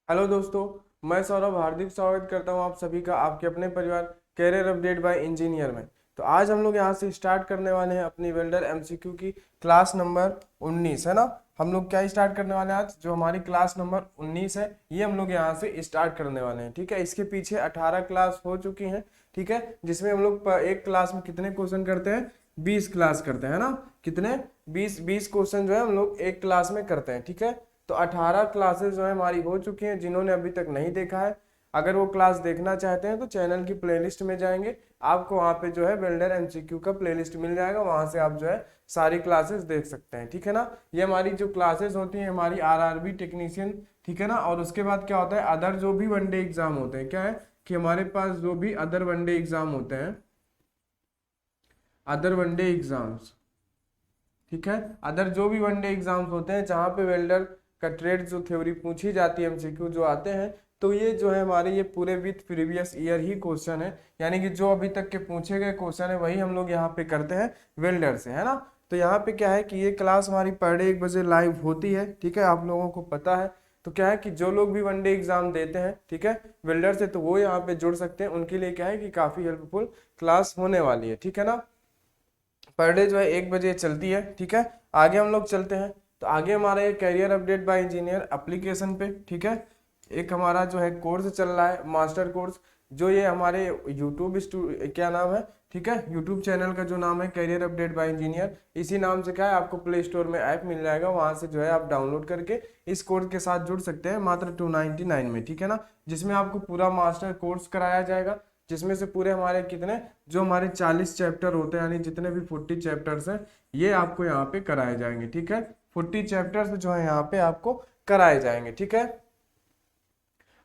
Hello दोस्तों, मैं सौरभ हार्दिक स्वागत करता हूं आप सभी का आपके अपने परिवार कैरियर अपडेट बाय इंजीनियर में। तो आज हम लोग यहां से स्टार्ट करने वाले हैं अपनी वेल्डर एमसीक्यू की क्लास नंबर 19 है ना। हम लोग क्या स्टार्ट करने वाले हैं आज, जो हमारी क्लास नंबर 19 है ये हम लोग यहां से स्टार्ट करने वाले हैं। ठीक है, इसके पीछे 18 क्लास हो चुकी हैं। ठीक है, जिसमें हम लोग एक क्लास में कितने क्वेश्चन करते हैं, 20 क्लास करते हैं ना। कितने, 20 क्वेश्चन जो है हम लोग एक क्लास में करते हैं। ठीक है, तो 18 क्लासेस जो है हमारी हो चुकी हैं। जिन्होंने अभी तक नहीं देखा है, अगर वो क्लास देखना चाहते हैं तो चैनल की प्लेलिस्ट में जाएंगे, आपको वहाँ पे जो है वेल्डर एमसीक्यू का प्लेलिस्ट मिल जाएगा, वहाँ से आप जो है सारी क्लासेस देख सकते हैं। ठीक है ना, ये हमारी जो क्लासेस होती हैं हमारी आरआरबी टेक्नीशियन। ठीक है ना, और उसके बाद क्या होता है, अदर जो भी वनडे एग्जाम होते हैं, क्या है कि हमारे पास जो भी अदर वनडे एग्जाम होते हैं, अदर वनडे एग्जाम्स, ठीक है, अदर जो भी वनडे एग्जाम्स होते हैं जहाँ पे वेल्डर का ट्रेड जो थ्योरी पूछी जाती है, एमसीक्यू जो आते हैं, तो ये जो है हमारे ये पूरे with previous year he question है। यानी कि जो अभी तक के पूछे गए क्वेश्चन है वही हम लोग यहाँ पे करते हैं वेल्डर से, है ना। तो यहाँ पे क्या है कि ये क्लास हमारी पर डे 1 बजे लाइव होती है। ठीक है, आप लोगों को पता है। तो क्या है कि जो लोग भी वनडे एग्जाम देते हैं, ठीक है, वेल्डर से, तो वो यहाँ पे जुड़ सकते हैं। उनके लिए क्या है कि काफी हेल्पफुल क्लास होने वाली है। ठीक है ना, पर डे जो है 1 बजे चलती है। ठीक है, आगे हम लोग चलते हैं। तो आगे हमारा ये career update by engineer application पे, ठीक है, एक हमारा जो है कोर्स चल रहा है, मास्टर कोर्स, जो ये हमारे यूट्यूब क्या नाम है, ठीक है, यूट्यूब चैनल का जो नाम है कैरियर अपडेट बाय इंजीनियर, इसी नाम से क्या है आपको प्ले स्टोर में ऐप मिल जाएगा, वहां से जो है आप डाउनलोड करके इस कोर्स के साथ जुड़ सकते हैं मात्र 299 में। ठीक है ना, जिसमें आपको पूरा मास्टर कोर्स कराया जाएगा, जिसमें से पूरे हमारे कितने, जो हमारे 40 चैप्टर होते हैं, यानी जितने भी 40 चैप्टर्स हैं ये आपको यहाँ पे कराए जाएंगे। ठीक है, 40 चैप्टर्स जो है यहाँ पे आपको कराए जाएंगे। ठीक है,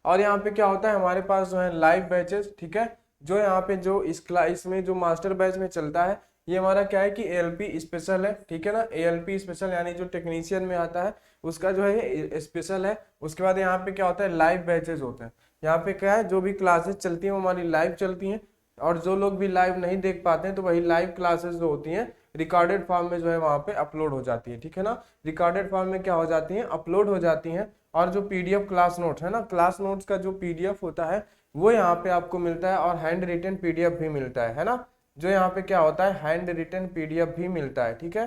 और यहाँ पे क्या होता है, हमारे पास जो है लाइव बैचेस, ठीक है, जो यहाँ पे जो इस क्लास इसमें जो मास्टर बैच में चलता है, ये हमारा क्या है कि एएलपी स्पेशल है। ठीक है ना, एएलपी स्पेशल यानी जो टेक्नीशियन में आता है उसका जो है स्पेशल है। उसके बाद यहाँ पे क्या होता है, लाइव बैचेस होते हैं। यहाँ पे क्या है, जो भी क्लासेस चलती हैं वो हमारी लाइव चलती हैं, और जो लोग भी लाइव नहीं देख पाते हैं तो वही लाइव क्लासेस जो होती हैं रिकॉर्डेड फॉर्म में जो है वहाँ पे अपलोड हो जाती है। ठीक है ना, रिकॉर्डेड फॉर्म में क्या हो जाती हैं, अपलोड हो जाती हैं। और जो पीडीएफ क्लास नोट है ना, क्लास नोट्स का जो पीडीएफ होता है वो यहाँ पे आपको मिलता है, और हैंड रिटन पीडीएफ भी मिलता है ना। जो यहाँ पे क्या होता है, हैंड रिटन पीडीएफ भी मिलता है। ठीक है,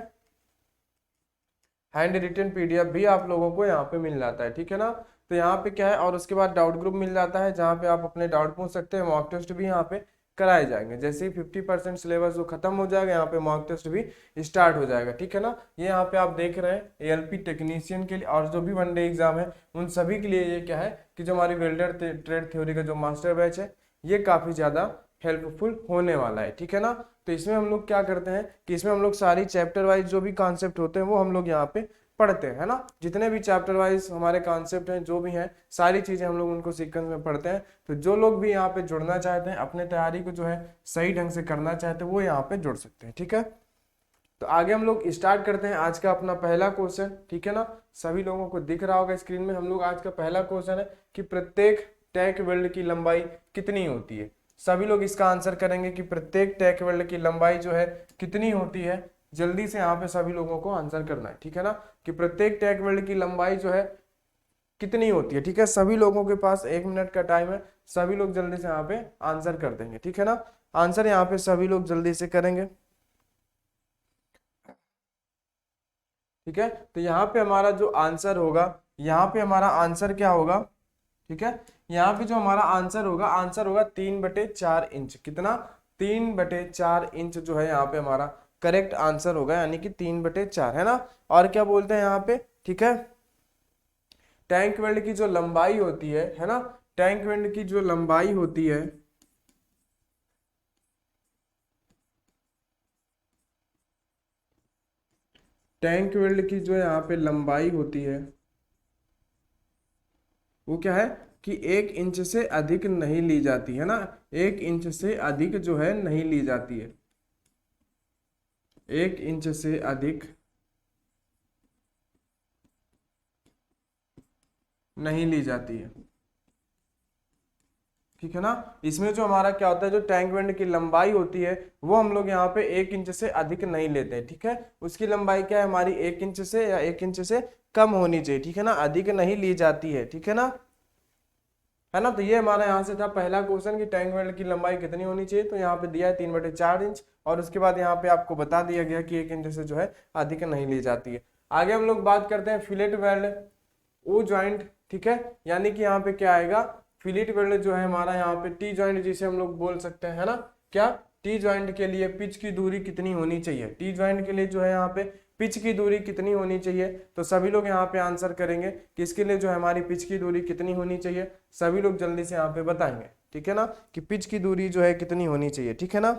हैंड रिटन पीडीएफ भी आप लोगों को यहाँ पे मिल जाता है। ठीक है ना, तो यहाँ पे क्या है, और उसके बाद डाउट ग्रुप मिल जाता है जहाँ पे आप अपने डाउट पूछ सकते हैं। मॉक टेस्ट भी यहाँ पे कराए जाएंगे। जैसे ही 50% सिलेबस जो खत्म हो जाएगा, यहाँ पे मॉक टेस्ट भी स्टार्ट हो जाएगा। ठीक है ना, ये यहाँ पे आप देख रहे हैं एएलपी टेक्नीशियन के लिए, और जो भी वनडे एग्जाम है उन सभी के लिए ये क्या है कि जो हमारी वेल्डर ट्रेड थ्योरी का जो मास्टर बैच है ये काफी ज्यादा हेल्पफुल होने वाला है। ठीक है ना, तो इसमें हम लोग क्या करते हैं कि इसमें हम लोग सारी चैप्टर वाइज जो भी कॉन्सेप्ट होते हैं वो हम लोग यहाँ पे पढ़ते हैं, है ना। जितने भी चैप्टर वाइज हमारे कॉन्सेप्ट हैं जो भी हैं, सारी चीजें हम लोग उनको सीक्वेंस में पढ़ते हैं। तो जो लोग भी यहाँ पे जुड़ना चाहते हैं, अपने तैयारी को जो है सही ढंग से करना चाहते हैं, वो यहाँ पे जुड़ सकते हैं। ठीक है, तो आगे हम लोग स्टार्ट करते हैं आज का अपना पहला क्वेश्चन। ठीक है ना, सभी लोगों को दिख रहा होगा स्क्रीन में। हम लोग आज का पहला क्वेश्चन है कि प्रत्येक टैक वेल्ड की लंबाई कितनी होती है। सभी लोग इसका आंसर करेंगे कि प्रत्येक टैक वेल्ड की लंबाई जो है कितनी होती है। जल्दी से यहाँ पे सभी लोगों को आंसर करना है। ठीक है ना, कि प्रत्येक टैक वेल्ड की लंबाई जो है कितनी होती है। ठीक है, सभी लोगों के पास 1 मिनट का टाइम है, सभी लोग जल्दी से यहाँ पे आंसर कर देंगे। ठीक है ना, आंसर यहाँ पे सभी लोग जल्दी से करेंगे। ठीक है, तो यहाँ पे हमारा जो आंसर होगा, यहाँ पे हमारा आंसर क्या होगा, ठीक है, यहाँ पे जो हमारा आंसर होगा 3/4 इंच। कितना, 3/4 इंच जो है यहाँ पे हमारा करेक्ट आंसर होगा, यानी कि 3/4, है ना। और क्या बोलते हैं यहाँ पे, ठीक है, टैंक वेल्ड की जो लंबाई होती है ना, टैंक वेल्ड की जो लंबाई होती है, टैंक वेल्ड की जो यहाँ पे लंबाई होती है वो क्या है कि 1 इंच से अधिक नहीं ली जाती है ना। 1 इंच से अधिक जो है नहीं ली जाती है, 1 इंच से अधिक नहीं ली जाती है। ठीक है ना, इसमें जो हमारा क्या होता है, जो टैंक वेंड की लंबाई होती है वो हम लोग यहाँ पे 1 इंच से अधिक नहीं लेते। ठीक है, उसकी लंबाई क्या है हमारी, 1 इंच से या 1 इंच से कम होनी चाहिए। ठीक है ना, अधिक नहीं ली जाती है। ठीक है ना, है ना। तो ये हमारा यहाँ से था पहला क्वेश्चन कि टैंक वेल्ड की लंबाई कितनी होनी चाहिए, तो यहाँ पे दिया है 3/4 इंच, और उसके बाद यहाँ पे आपको बता दिया गया कि 1 इंच से जो है अधिक नहीं ली जाती है। आगे हम लोग बात करते हैं फिलेट वेल्ड ओ ज्वाइंट, ठीक है, यानी कि यहाँ पे क्या आएगा, फिलेट वेल्ड जो है हमारा यहाँ पे टी ज्वाइंट जिसे हम लोग बोल सकते हैं, है ना। क्या टी ज्वाइंट के लिए पिच की दूरी कितनी होनी चाहिए, टी ज्वाइंट के लिए जो है यहाँ पे पिच की दूरी कितनी होनी चाहिए, तो सभी लोग यहाँ पे आंसर करेंगे कि इसके लिए जो है हमारी पिच की दूरी कितनी होनी चाहिए, सभी लोग जल्दी से यहाँ पे बताएंगे, ठीक है ना, कि पिच की दूरी जो है कितनी होनी चाहिए, ठीक है ना।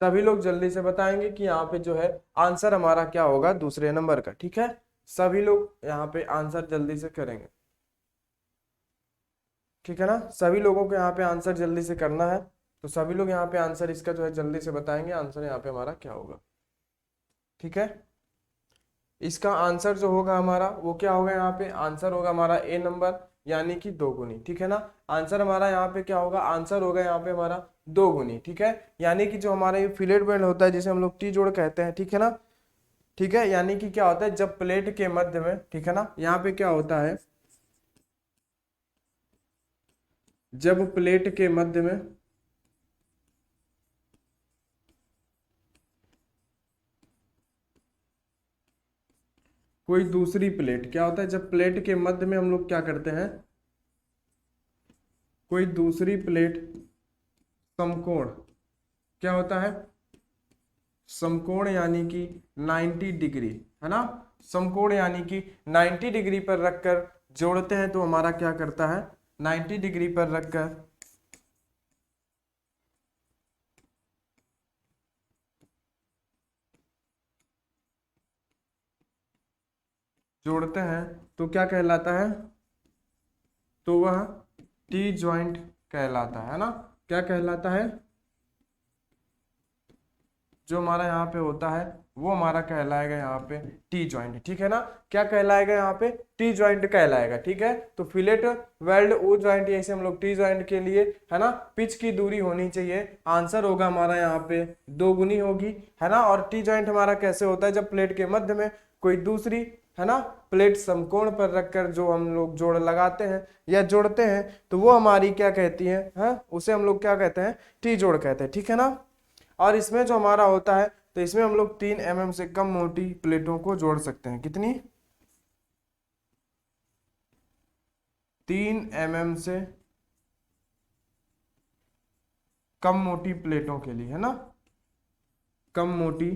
सभी लोग जल्दी से बताएंगे कि यहाँ पे जो है आंसर हमारा क्या होगा दूसरे नंबर का, ठीक है। सभी लोग यहाँ पे आंसर जल्दी से करेंगे, ठीक है ना। सभी लोगों को यहाँ पे आंसर जल्दी से करना है, तो सभी लोग यहाँ पे आंसर इसका जो है जल्दी से बताएंगे आंसर यहाँ पे हमारा क्या होगा, ठीक है। इसका आंसर जो होगा हमारा वो क्या होगा, यहाँ पे आंसर होगा हमारा ए नंबर, यानी कि 2 गुनी, ठीक है ना। आंसर हमारा यहाँ पे क्या होगा, आंसर होगा यहाँ पे हमारा 2 गुनी, ठीक है। यानी कि जो हमारा ये फिलेट वेल्ड होता है जिसे हम लोग टी जोड़ कहते हैं, ठीक है ना, ठीक है। यानी कि क्या होता है, जब प्लेट के मध्य में, ठीक है ना, यहाँ पे क्या होता है, जब प्लेट के मध्य में कोई दूसरी प्लेट, क्या होता है, जब प्लेट के मध्य में हम लोग क्या करते हैं, कोई दूसरी प्लेट समकोण, क्या होता है, समकोण यानी कि 90 डिग्री, है ना, समकोण यानी कि 90 डिग्री पर रखकर जोड़ते हैं, तो हमारा क्या करता है, 90 डिग्री पर रखकर जोड़ते हैं, तो क्या कहलाता है, तो वह टी ज्वाइंट कहलाता है ना। क्या कहलाता है, जो हमारा यहाँ पे होता है वो हमारा कहलाएगा यहाँ पे टी ज्वाइंट, ठीक है ना। क्या कहलाएगा यहाँ पे, टी ज्वाइंट कहलाएगा, ठीक है। तो फिलेट वेल्ड ओ ज्वाइंट, ऐसे हम लोग टी ज्वाइंट के लिए, है ना, पिच की दूरी होनी चाहिए, आंसर होगा हमारा यहाँ पे 2 गुनी होगी, है ना। और टी ज्वाइंट हमारा कैसे होता है, जब प्लेट के मध्य में कोई दूसरी, है ना, प्लेट समकोण पर रखकर जो हम लोग जोड़ लगाते हैं या जोड़ते हैं, तो वो हमारी क्या कहती है, उसे हम लोग क्या कहते हैं, टी जोड़ कहते हैं, ठीक है ना। और इसमें जो हमारा होता है, तो इसमें हम लोग 3 mm से कम मोटी प्लेटों को जोड़ सकते हैं, कितनी, 3 mm से कम मोटी प्लेटों के लिए, है ना, कम मोटी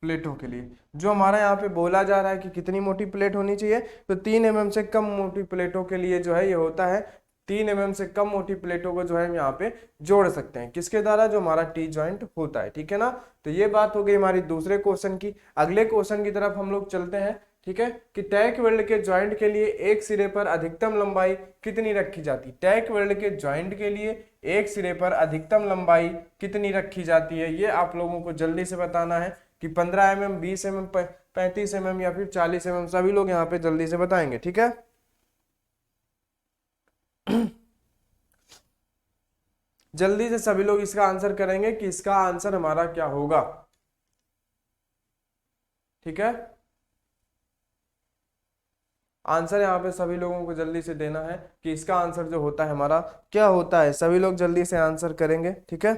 प्लेटों के लिए जो हमारा यहाँ पे बोला जा रहा है कि कितनी मोटी प्लेट होनी चाहिए, तो 3 mm से कम मोटी प्लेटों के लिए जो है ये होता है, 3 mm से कम मोटी प्लेटों को जो है हम यहाँ पे जोड़ सकते हैं, किसके द्वारा, जो हमारा टी ज्वाइंट होता है, ठीक है ना। तो ये बात हो गई हमारी दूसरे क्वेश्चन की। अगले क्वेश्चन की तरफ हम लोग चलते हैं, ठीक है, कि टैंक वेल्ड के ज्वाइंट के लिए एक सिरे पर अधिकतम लंबाई कितनी रखी जाती है, टैंक वेल्ड के ज्वाइंट के लिए एक सिरे पर अधिकतम लंबाई कितनी रखी जाती है, ये आप लोगों को जल्दी से बताना है कि 15 mm, 20 mm, 35 mm या फिर 40 mm, सभी लोग यहाँ पे जल्दी से बताएंगे, ठीक है। जल्दी से सभी लोग इसका आंसर करेंगे कि इसका आंसर हमारा क्या होगा, ठीक है। आंसर यहाँ पे सभी लोगों को जल्दी से देना है कि इसका आंसर जो होता है हमारा क्या होता है, सभी लोग जल्दी से आंसर करेंगे, ठीक है।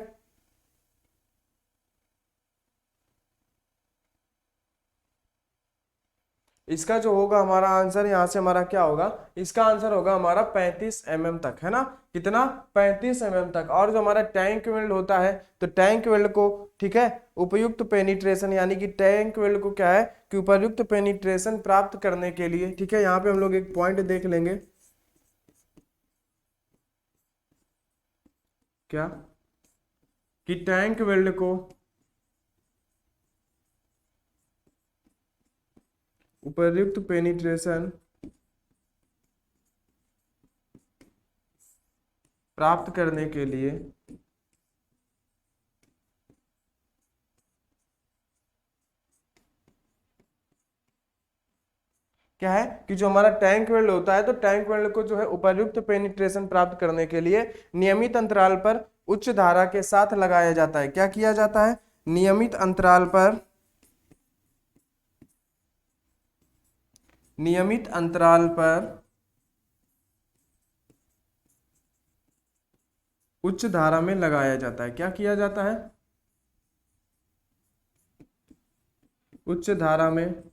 इसका जो होगा हमारा आंसर यहाँ से हमारा क्या होगा, इसका आंसर होगा हमारा 35 mm तक, है ना, कितना, 35 mm तक। और जो हमारा टैंक वेल्ड होता है, तो टैंक वेल्ड को, ठीक है, उपयुक्त पेनिट्रेशन, यानी कि टैंक वेल्ड को क्या है कि उपयुक्त पेनिट्रेशन प्राप्त करने के लिए, ठीक है, यहाँ पे हम लोग एक पॉइंट देख लेंगे, क्या, कि टैंक वेल्ड को उपयुक्त पेनिट्रेशन प्राप्त करने के लिए क्या है कि जो हमारा टैंक वेल्ड होता है, तो टैंक वेल्ड को जो है उपर्युक्त पेनिट्रेशन प्राप्त करने के लिए नियमित अंतराल पर उच्च धारा के साथ लगाया जाता है। क्या किया जाता है? नियमित अंतराल पर, नियमित अंतराल पर उच्च धारा में लगाया जाता है। क्या किया जाता है? उच्च धारा में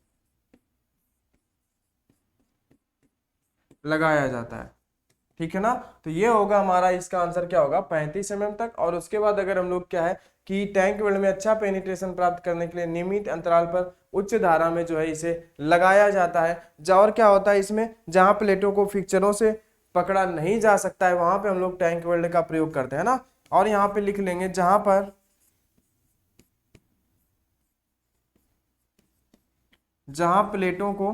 लगाया जाता है। ठीक है ना? तो ये होगा हमारा, इसका आंसर क्या होगा? 35 mm तक। और उसके बाद अगर हम लोग क्या है कि टैंक वेल्ड में अच्छा पेनिट्रेशन प्राप्त करने के लिए नियमित अंतराल पर उच्च धारा में जो है इसे लगाया जाता है। और क्या होता है इसमें, जहां प्लेटों को फिक्चरों से पकड़ा नहीं जा सकता है वहां पे हम लोग टैंक वेल्ड का प्रयोग करते हैं ना। और यहाँ पे लिख लेंगे जहां प्लेटों को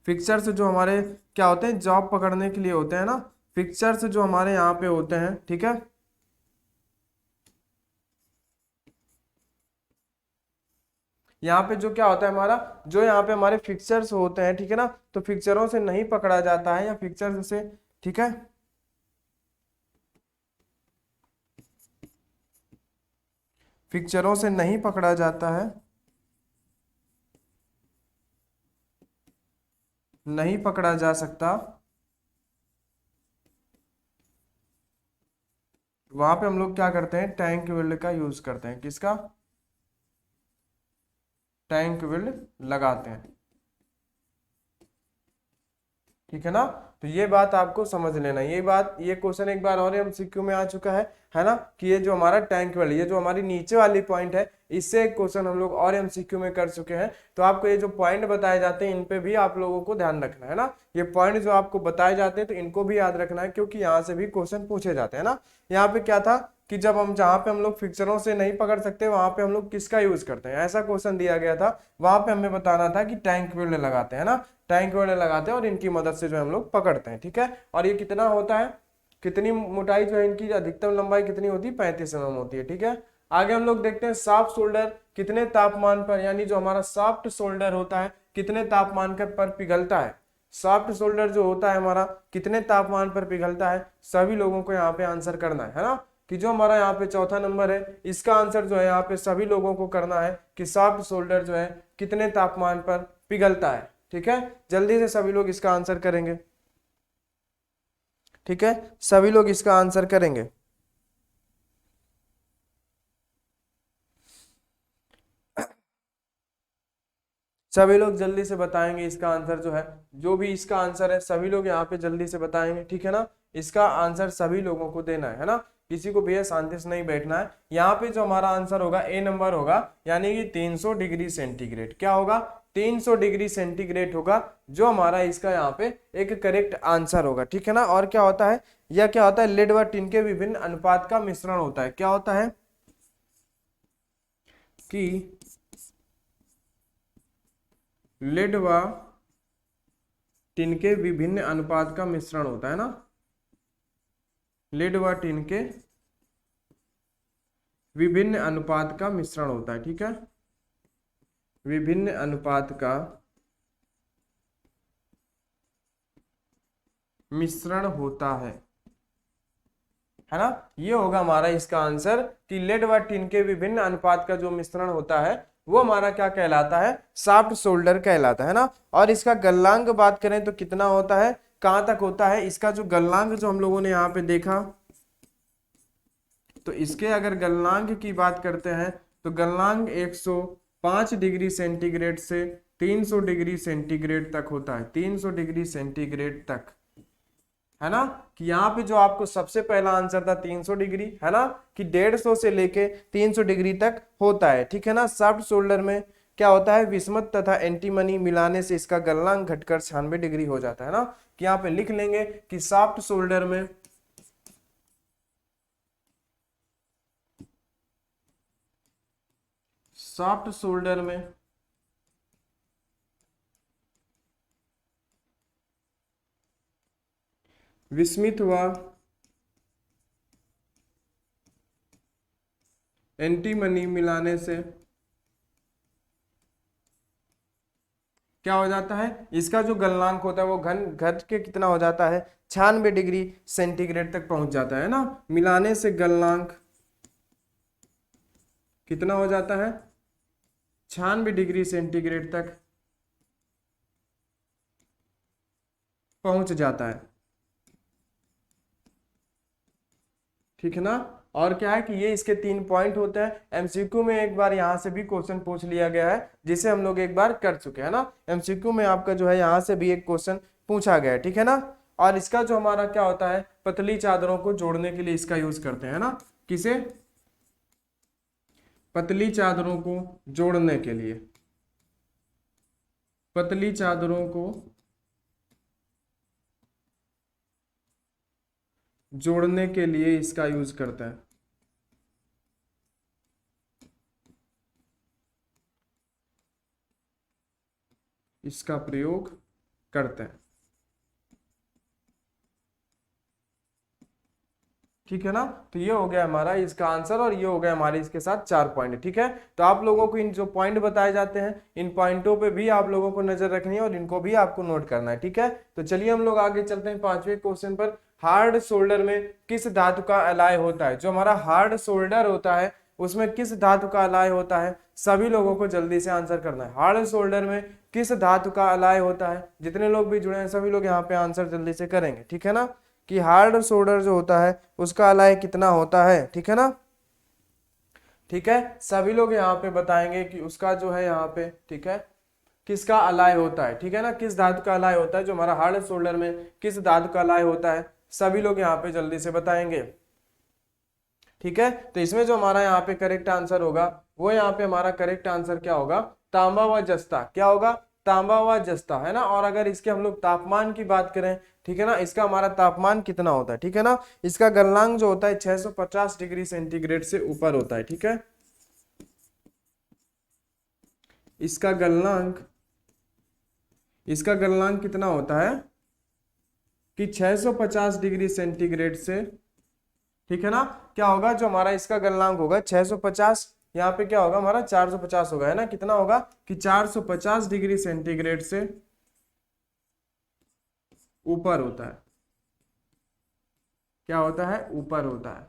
फिक्सर्स जो हमारे क्या होते हैं, जॉब पकड़ने के लिए होते हैं ना, फिक्सर्स जो हमारे यहाँ पे होते हैं, ठीक है, यहाँ पे जो क्या होता है हमारा, जो यहाँ पे हमारे फिक्सर्स होते हैं, ठीक है ना, तो फिक्सरों से नहीं पकड़ा जाता है या फिक्सर्स से, ठीक है, फिक्सरों से नहीं पकड़ा जाता है, नहीं पकड़ा जा सकता, वहां पे हम लोग क्या करते हैं, टैंक वेल्ड का यूज करते हैं। किसका? टैंक वेल्ड लगाते हैं। ठीक है ना? तो ये बात आपको समझ लेना, ये बात, ये क्वेश्चन एक बार और एमसीक्यू में आ चुका है ना, कि ये जो हमारा टैंक वेल्ड, ये जो हमारी नीचे वाली पॉइंट है, इससे एक क्वेश्चन हम लोग और एमसीक्यू में कर चुके हैं। तो आपको ये जो पॉइंट बताए जाते हैं इन पे भी आप लोगों को ध्यान रखना है ना। ये पॉइंट जो आपको बताए जाते हैं तो इनको भी याद रखना है, क्योंकि यहाँ से भी क्वेश्चन पूछे जाते हैं ना। यहाँ पे क्या था कि जब हम, जहाँ पे हम लोग फिक्सरों से नहीं पकड़ सकते वहां पे हम लोग किसका यूज करते हैं, ऐसा क्वेश्चन दिया गया था। वहां पे हमें बताना था कि टैंक वेल्ड लगाते हैं ना, टैंक वेल्ड लगाते हैं और इनकी मदद से जो हम लोग पकड़ते हैं। ठीक है? और ये कितना होता है, कितनी मोटाई जो है इनकी, अधिकतम लंबाई कितनी होती है? 35 mm होती है। ठीक है? आगे हम लोग देखते हैं सॉफ्ट शोल्डर कितने तापमान पर, यानी जो हमारा सॉफ्ट शोल्डर होता है कितने तापमान पर पिघलता है। सॉफ्ट शोल्डर जो होता है हमारा कितने तापमान पर पिघलता है, सभी लोगों को यहाँ पे आंसर करना है ना। कि जो हमारा यहाँ पे चौथा नंबर है, इसका आंसर जो है यहाँ पे सभी लोगों को करना है कि सॉफ्ट शोल्डर जो है कितने तापमान पर पिघलता है। ठीक है? जल्दी से सभी लोग इसका आंसर करेंगे। ठीक है? सभी लोग इसका आंसर करेंगे। सभी लोग जल्दी से बताएंगे इसका आंसर जो है, जो भी इसका आंसर है सभी लोग यहाँ पे जल्दी से बताएंगे। ठीक है ना? इसका आंसर सभी लोगों को देना है ना, किसी को भी शांति से नहीं बैठना है। यहाँ पे जो हमारा आंसर होगा ए नंबर होगा, यानी कि 300 डिग्री सेंटीग्रेड। क्या होगा? 300 डिग्री सेंटीग्रेड होगा जो हमारा इसका यहाँ पे एक करेक्ट आंसर होगा। ठीक है ना? और क्या होता है, यह क्या होता है, लेड व टिन के विभिन्न अनुपात का मिश्रण होता है। क्या होता है कि लेड व टिन के विभिन्न अनुपात का मिश्रण होता है ना, लेड व टिन के विभिन्न अनुपात का मिश्रण होता है। ठीक है? विभिन्न अनुपात का मिश्रण होता है ना। ये होगा हमारा इसका आंसर कि लेड व टिन के विभिन्न अनुपात का जो मिश्रण होता है वो हमारा क्या कहलाता है, सॉफ्ट शोल्डर कहलाता है ना। और इसका गलनांक बात करें तो कितना होता है, कहां तक होता है, इसका जो गलनांक जो हम लोगों ने यहाँ पे देखा, तो इसके अगर गलनांक की बात करते हैं तो गलनांक 105 डिग्री सेंटीग्रेड से 300 डिग्री सेंटीग्रेड तक होता है, 300 डिग्री सेंटीग्रेड तक, है ना। कि यहाँ पे जो आपको सबसे पहला आंसर था 300 डिग्री, है ना, कि 150 से लेके 300 डिग्री तक होता है। ठीक है ना? सॉफ्ट शोल्डर में क्या होता है, विस्मत तथा एंटीमनी मिलाने से इसका गलनांक घटकर 96 डिग्री हो जाता है ना। कि यहाँ पे लिख लेंगे कि सॉफ्ट शोल्डर में सॉफ्ट शोल्डर में विस्मित हुआ एंटीमनी मिलाने से क्या हो जाता है, इसका जो गलनांक होता है वो घट के कितना हो जाता है, 96 डिग्री सेंटीग्रेड तक पहुंच जाता है ना। मिलाने से गलनांक कितना हो जाता है, 96 डिग्री सेंटीग्रेड तक पहुंच जाता है, ठीक है ना। और क्या है कि ये इसके 3 पॉइंट होते हैं। एमसीक्यू में एक बार यहाँ से भी क्वेश्चन पूछ लिया गया है, जिसे हम लोग एक बार कर चुके हैं ना। एमसीक्यू में आपका जो है यहाँ से भी एक क्वेश्चन पूछा गया है, ठीक है ना। और इसका जो हमारा क्या होता है, पतली चादरों को जोड़ने के लिए इसका यूज करते हैं ना। किसे, पतली चादरों को जोड़ने के लिए, पतली चादरों को जोड़ने के लिए इसका यूज करते हैं। इसका प्रयोग करते हैं, ठीक है ना। तो ये हो गया हमारा इसका आंसर, और ये हो गया हमारे इसके साथ 4 पॉइंट, ठीक है। तो आप लोगों को इन जो पॉइंट बताए जाते हैं, इन पॉइंटों पे भी आप लोगों को नजर रखनी है और इनको भी आपको नोट करना है, ठीक है। तो चलिए हम लोग आगे चलते हैं 5वें क्वेश्चन पर। हार्ड शोल्डर में किस धातु का अलाय होता है। जो हमारा हार्ड शोल्डर होता है उसमें किस धातु का अलाय होता है, सभी लोगों को जल्दी से आंसर करना है। हार्ड शोल्डर में किस धातु का अलाय होता है, जितने लोग भी जुड़े हैं सभी लोग यहाँ पे आंसर जल्दी से करेंगे, ठीक है ना। कि हार्ड शोल्डर जो होता है उसका अलाय कितना होता है, ठीक है ना। ठीक है, सभी लोग यहाँ पे बताएंगे कि उसका जो है यहाँ पे, ठीक है, किसका अलाय होता है, ठीक है ना। किस धातु का अलाय होता है, जो हमारा हार्ड शोल्डर में किस धातु का अलाय होता है, सभी लोग यहाँ पे जल्दी से बताएंगे, ठीक है। तो इसमें जो हमारा यहाँ पे करेक्ट आंसर होगा, वो यहाँ पे हमारा करेक्ट आंसर क्या होगा, तांबा व जस्ता। क्या होगा, तांबा व जस्ता, है ना। और अगर इसके हम लोग तापमान की बात करें, ठीक है ना, इसका हमारा तापमान कितना होता है, ठीक है ना। इसका गलनांक जो होता है 650 डिग्री सेंटीग्रेड से ऊपर होता है, ठीक है। इसका गलनांक कितना होता है कि 650 डिग्री सेंटीग्रेड से, ठीक है ना। क्या होगा, जो हमारा इसका गलनांक होगा 650, यहाँ पे क्या होगा हमारा 450 होगा, है ना। कितना होगा कि 450 डिग्री सेंटीग्रेड से ऊपर होता है। क्या होता है, ऊपर होता है।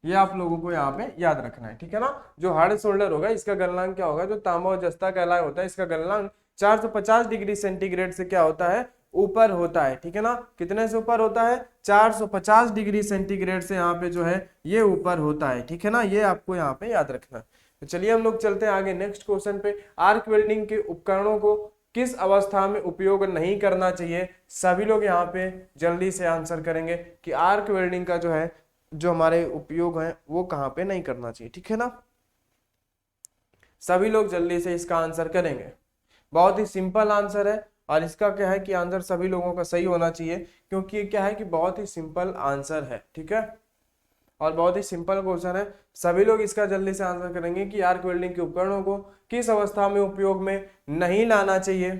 ये आप लोगों को यहाँ पे याद रखना है, ठीक है ना। जो हार्ड शोल्डर होगा इसका गलनांक क्या होगा, जो तांबा और जस्ता का अलाय होता है इसका गलनांक 450 डिग्री सेंटीग्रेड से क्या होता है, ऊपर होता है, ठीक है ना। कितने से ऊपर होता है, 450 डिग्री सेंटीग्रेड से यहाँ पे जो है ये ऊपर होता है, ठीक है ना। ये आपको यहाँ पे याद रखना है। तो चलिए हम लोग चलते हैं आगे नेक्स्ट क्वेश्चन पे। आर्क वेल्डिंग के उपकरणों को किस अवस्था में उपयोग नहीं करना चाहिए, सभी लोग यहाँ पे जल्दी से आंसर करेंगे कि आर्क वेल्डिंग का जो है, जो हमारे उपयोग है वो कहाँ पे नहीं करना चाहिए, ठीक है ना। सभी लोग जल्दी से इसका आंसर करेंगे। बहुत ही सिंपल आंसर है, और इसका क्या है कि आंसर सभी लोगों का सही होना चाहिए, क्योंकि ये क्या है कि बहुत ही सिंपल आंसर है, ठीक है। और बहुत ही सिंपल क्वेश्चन है, सभी लोग इसका जल्दी से आंसर करेंगे कि आर्क वेल्डिंग के उपकरणों को किस अवस्था में उपयोग में नहीं लाना चाहिए,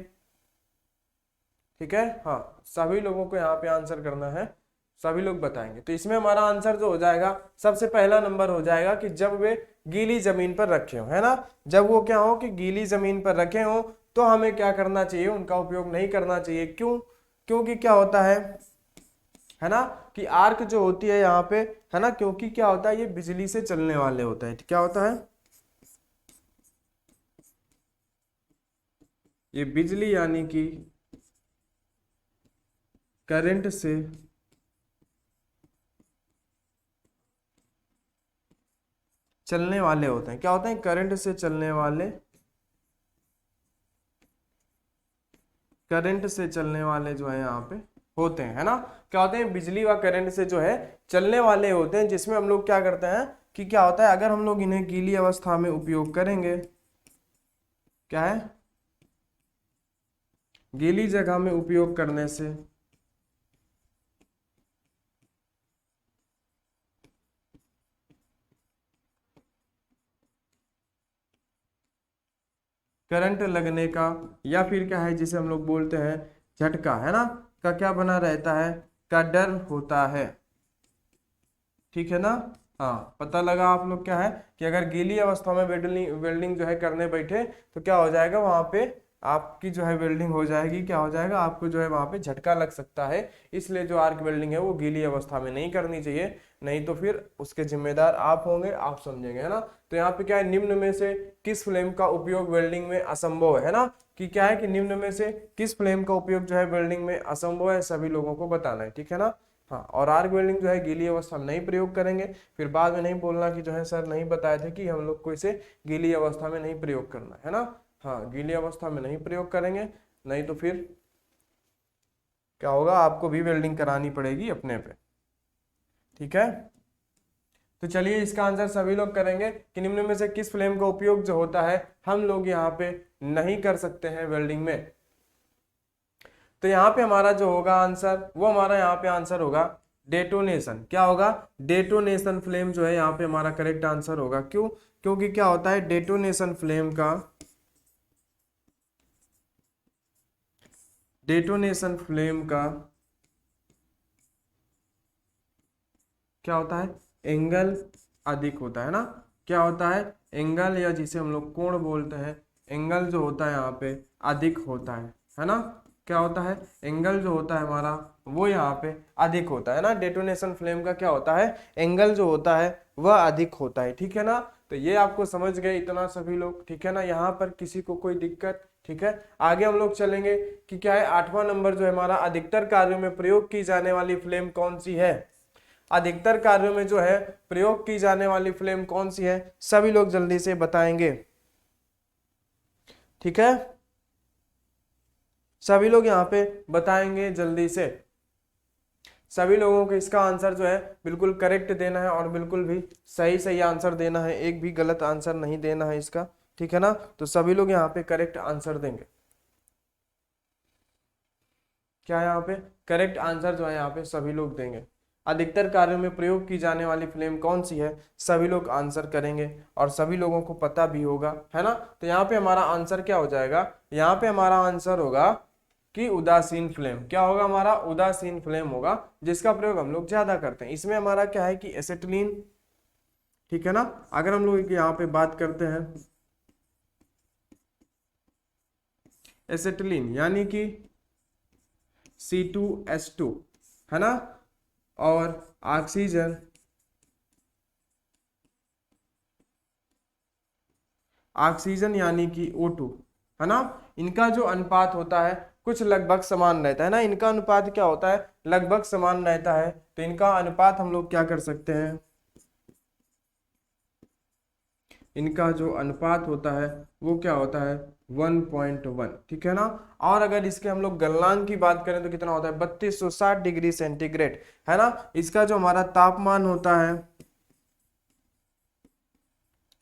ठीक है। हाँ, सभी लोगों को यहाँ पे आंसर करना है, सभी लोग बताएंगे। तो इसमें हमारा आंसर जो हो जाएगा, सबसे पहला नंबर हो जाएगा कि जब वे गीली जमीन पर रखे हो, है ना। जब वो क्या हो कि गीली जमीन पर रखे हो तो हमें क्या करना चाहिए, उनका उपयोग नहीं करना चाहिए। क्यों, क्योंकि क्या होता है ना, कि आर्क जो होती है यहाँ पे, है ना, क्योंकि क्या होता है ये बिजली से चलने वाले होते हैं। क्या होता है, ये बिजली यानी कि करंट से चलने वाले होते हैं। क्या होते हैं, करंट से चलने वाले, करंट से चलने वाले जो है यहाँ पे होते हैं, है ना। क्या होते हैं, बिजली व करंट से जो है चलने वाले होते हैं, जिसमें हम लोग क्या करते हैं कि क्या होता है, अगर हम लोग इन्हें गीली अवस्था में उपयोग करेंगे, क्या है, गीली जगह में उपयोग करने से करंट लगने का, या फिर क्या है जिसे हम लोग बोलते हैं झटका, है ना, का क्या बना रहता है, का डर होता है, ठीक है ना। हाँ, पता लगा आप लोग क्या है कि अगर गीली अवस्था में वेल्डिंग वेल्डिंग जो है करने बैठे तो क्या हो जाएगा, वहां पे आपकी जो है वेल्डिंग हो जाएगी, क्या हो जाएगा, आपको जो है वहां पे झटका लग सकता है। इसलिए जो आर्क वेल्डिंग है वो गीली अवस्था में नहीं करनी चाहिए, नहीं तो फिर उसके जिम्मेदार आप होंगे, आप समझेंगे, है ना। तो यहाँ पे क्या है, निम्न में से किस फ्लेम का उपयोग वेल्डिंग में असंभव है ना, कि क्या है कि निम्न में से किस फ्लेम का उपयोग जो है वेल्डिंग में असंभव है, सभी लोगों को बताना है, ठीक है ना। हाँ, और आर्क वेल्डिंग जो है गीली अवस्था में नहीं प्रयोग करेंगे, फिर बाद में नहीं बोलना कि जो है सर नहीं बताए थे कि हम लोग को इसे गीली अवस्था में नहीं प्रयोग करना है ना। हाँ, गीली अवस्था में नहीं प्रयोग करेंगे, नहीं तो फिर क्या होगा, आपको भी वेल्डिंग करानी पड़ेगी अपने पे, ठीक है। तो चलिए इसका आंसर सभी लोग करेंगे कि निम्न में से किस फ्लेम का उपयोग जो होता है हम लोग यहाँ पे नहीं कर सकते हैं वेल्डिंग में। तो यहाँ पे हमारा जो होगा आंसर, वो हमारा यहाँ पे आंसर होगा डेटोनेशन। क्या होगा, डेटोनेशन फ्लेम जो है यहाँ पे हमारा करेक्ट आंसर होगा। क्यों, क्योंकि क्या होता है, डेटोनेशन फ्लेम का, डेटोनेशन फ्लेम का क्या होता है, एंगल अधिक होता है ना। क्या होता है, एंगल, या जिसे हम लोग कोण बोलते हैं, एंगल जो होता है यहाँ पे अधिक होता है ना। क्या होता है, एंगल जो होता है हमारा वो यहाँ पे अधिक होता है ना। डेटोनेशन फ्लेम का क्या होता है, एंगल जो होता है वह अधिक होता है, ठीक है ना। तो ये आपको समझ गए इतना सभी लोग, ठीक है ना, यहाँ पर किसी को कोई दिक्कत, ठीक है। आगे हम लोग चलेंगे कि क्या है, 8वां नंबर जो है हमारा, अधिकतर कार्यों में प्रयोग की जाने वाली फ्लेम कौन सी है। अधिकतर कार्यों में जो है प्रयोग की जाने वाली फ्लेम कौन सी है, सभी लोग जल्दी से बताएंगे, ठीक है। सभी लोग यहाँ पे बताएंगे जल्दी से। सभी लोगों को इसका आंसर जो है बिल्कुल करेक्ट देना है और बिल्कुल भी सही सही आंसर देना है, एक भी गलत आंसर नहीं देना है इसका, ठीक है ना। तो सभी लोग यहाँ पे करेक्ट आंसर देंगे। क्या यहाँ पे करेक्ट आंसर जो है यहाँ पे सभी लोग देंगे। अधिकतर कार्यों में प्रयोग की जाने वाली फ्लेम कौन सी है, सभी लोग आंसर करेंगे और सभी लोगों को पता भी होगा, है ना। तो यहाँ पे हमारा आंसर क्या हो जाएगा, यहाँ पे हमारा आंसर होगा कि उदासीन फ्लेम। क्या होगा हमारा, उदासीन फ्लेम होगा, जिसका प्रयोग हम लोग ज्यादा करते हैं। इसमें हमारा क्या है कि एसिटिलीन, ठीक है ना। अगर हम लोग यहाँ पे बात करते हैं एसिटिलीन यानी कि C2H2, है ना, और ऑक्सीजन, ऑक्सीजन यानी कि O2, है ना। इनका जो अनुपात होता है कुछ लगभग समान रहता है ना। इनका अनुपात क्या होता है, लगभग समान रहता है। तो इनका अनुपात हम लोग क्या कर सकते हैं, इनका जो अनुपात होता है वो क्या होता है 1.1, ठीक है ना। और अगर इसके हम लोग गलनांक की बात करें तो कितना होता है 3260 डिग्री सेंटीग्रेड, है ना। इसका जो हमारा तापमान होता है,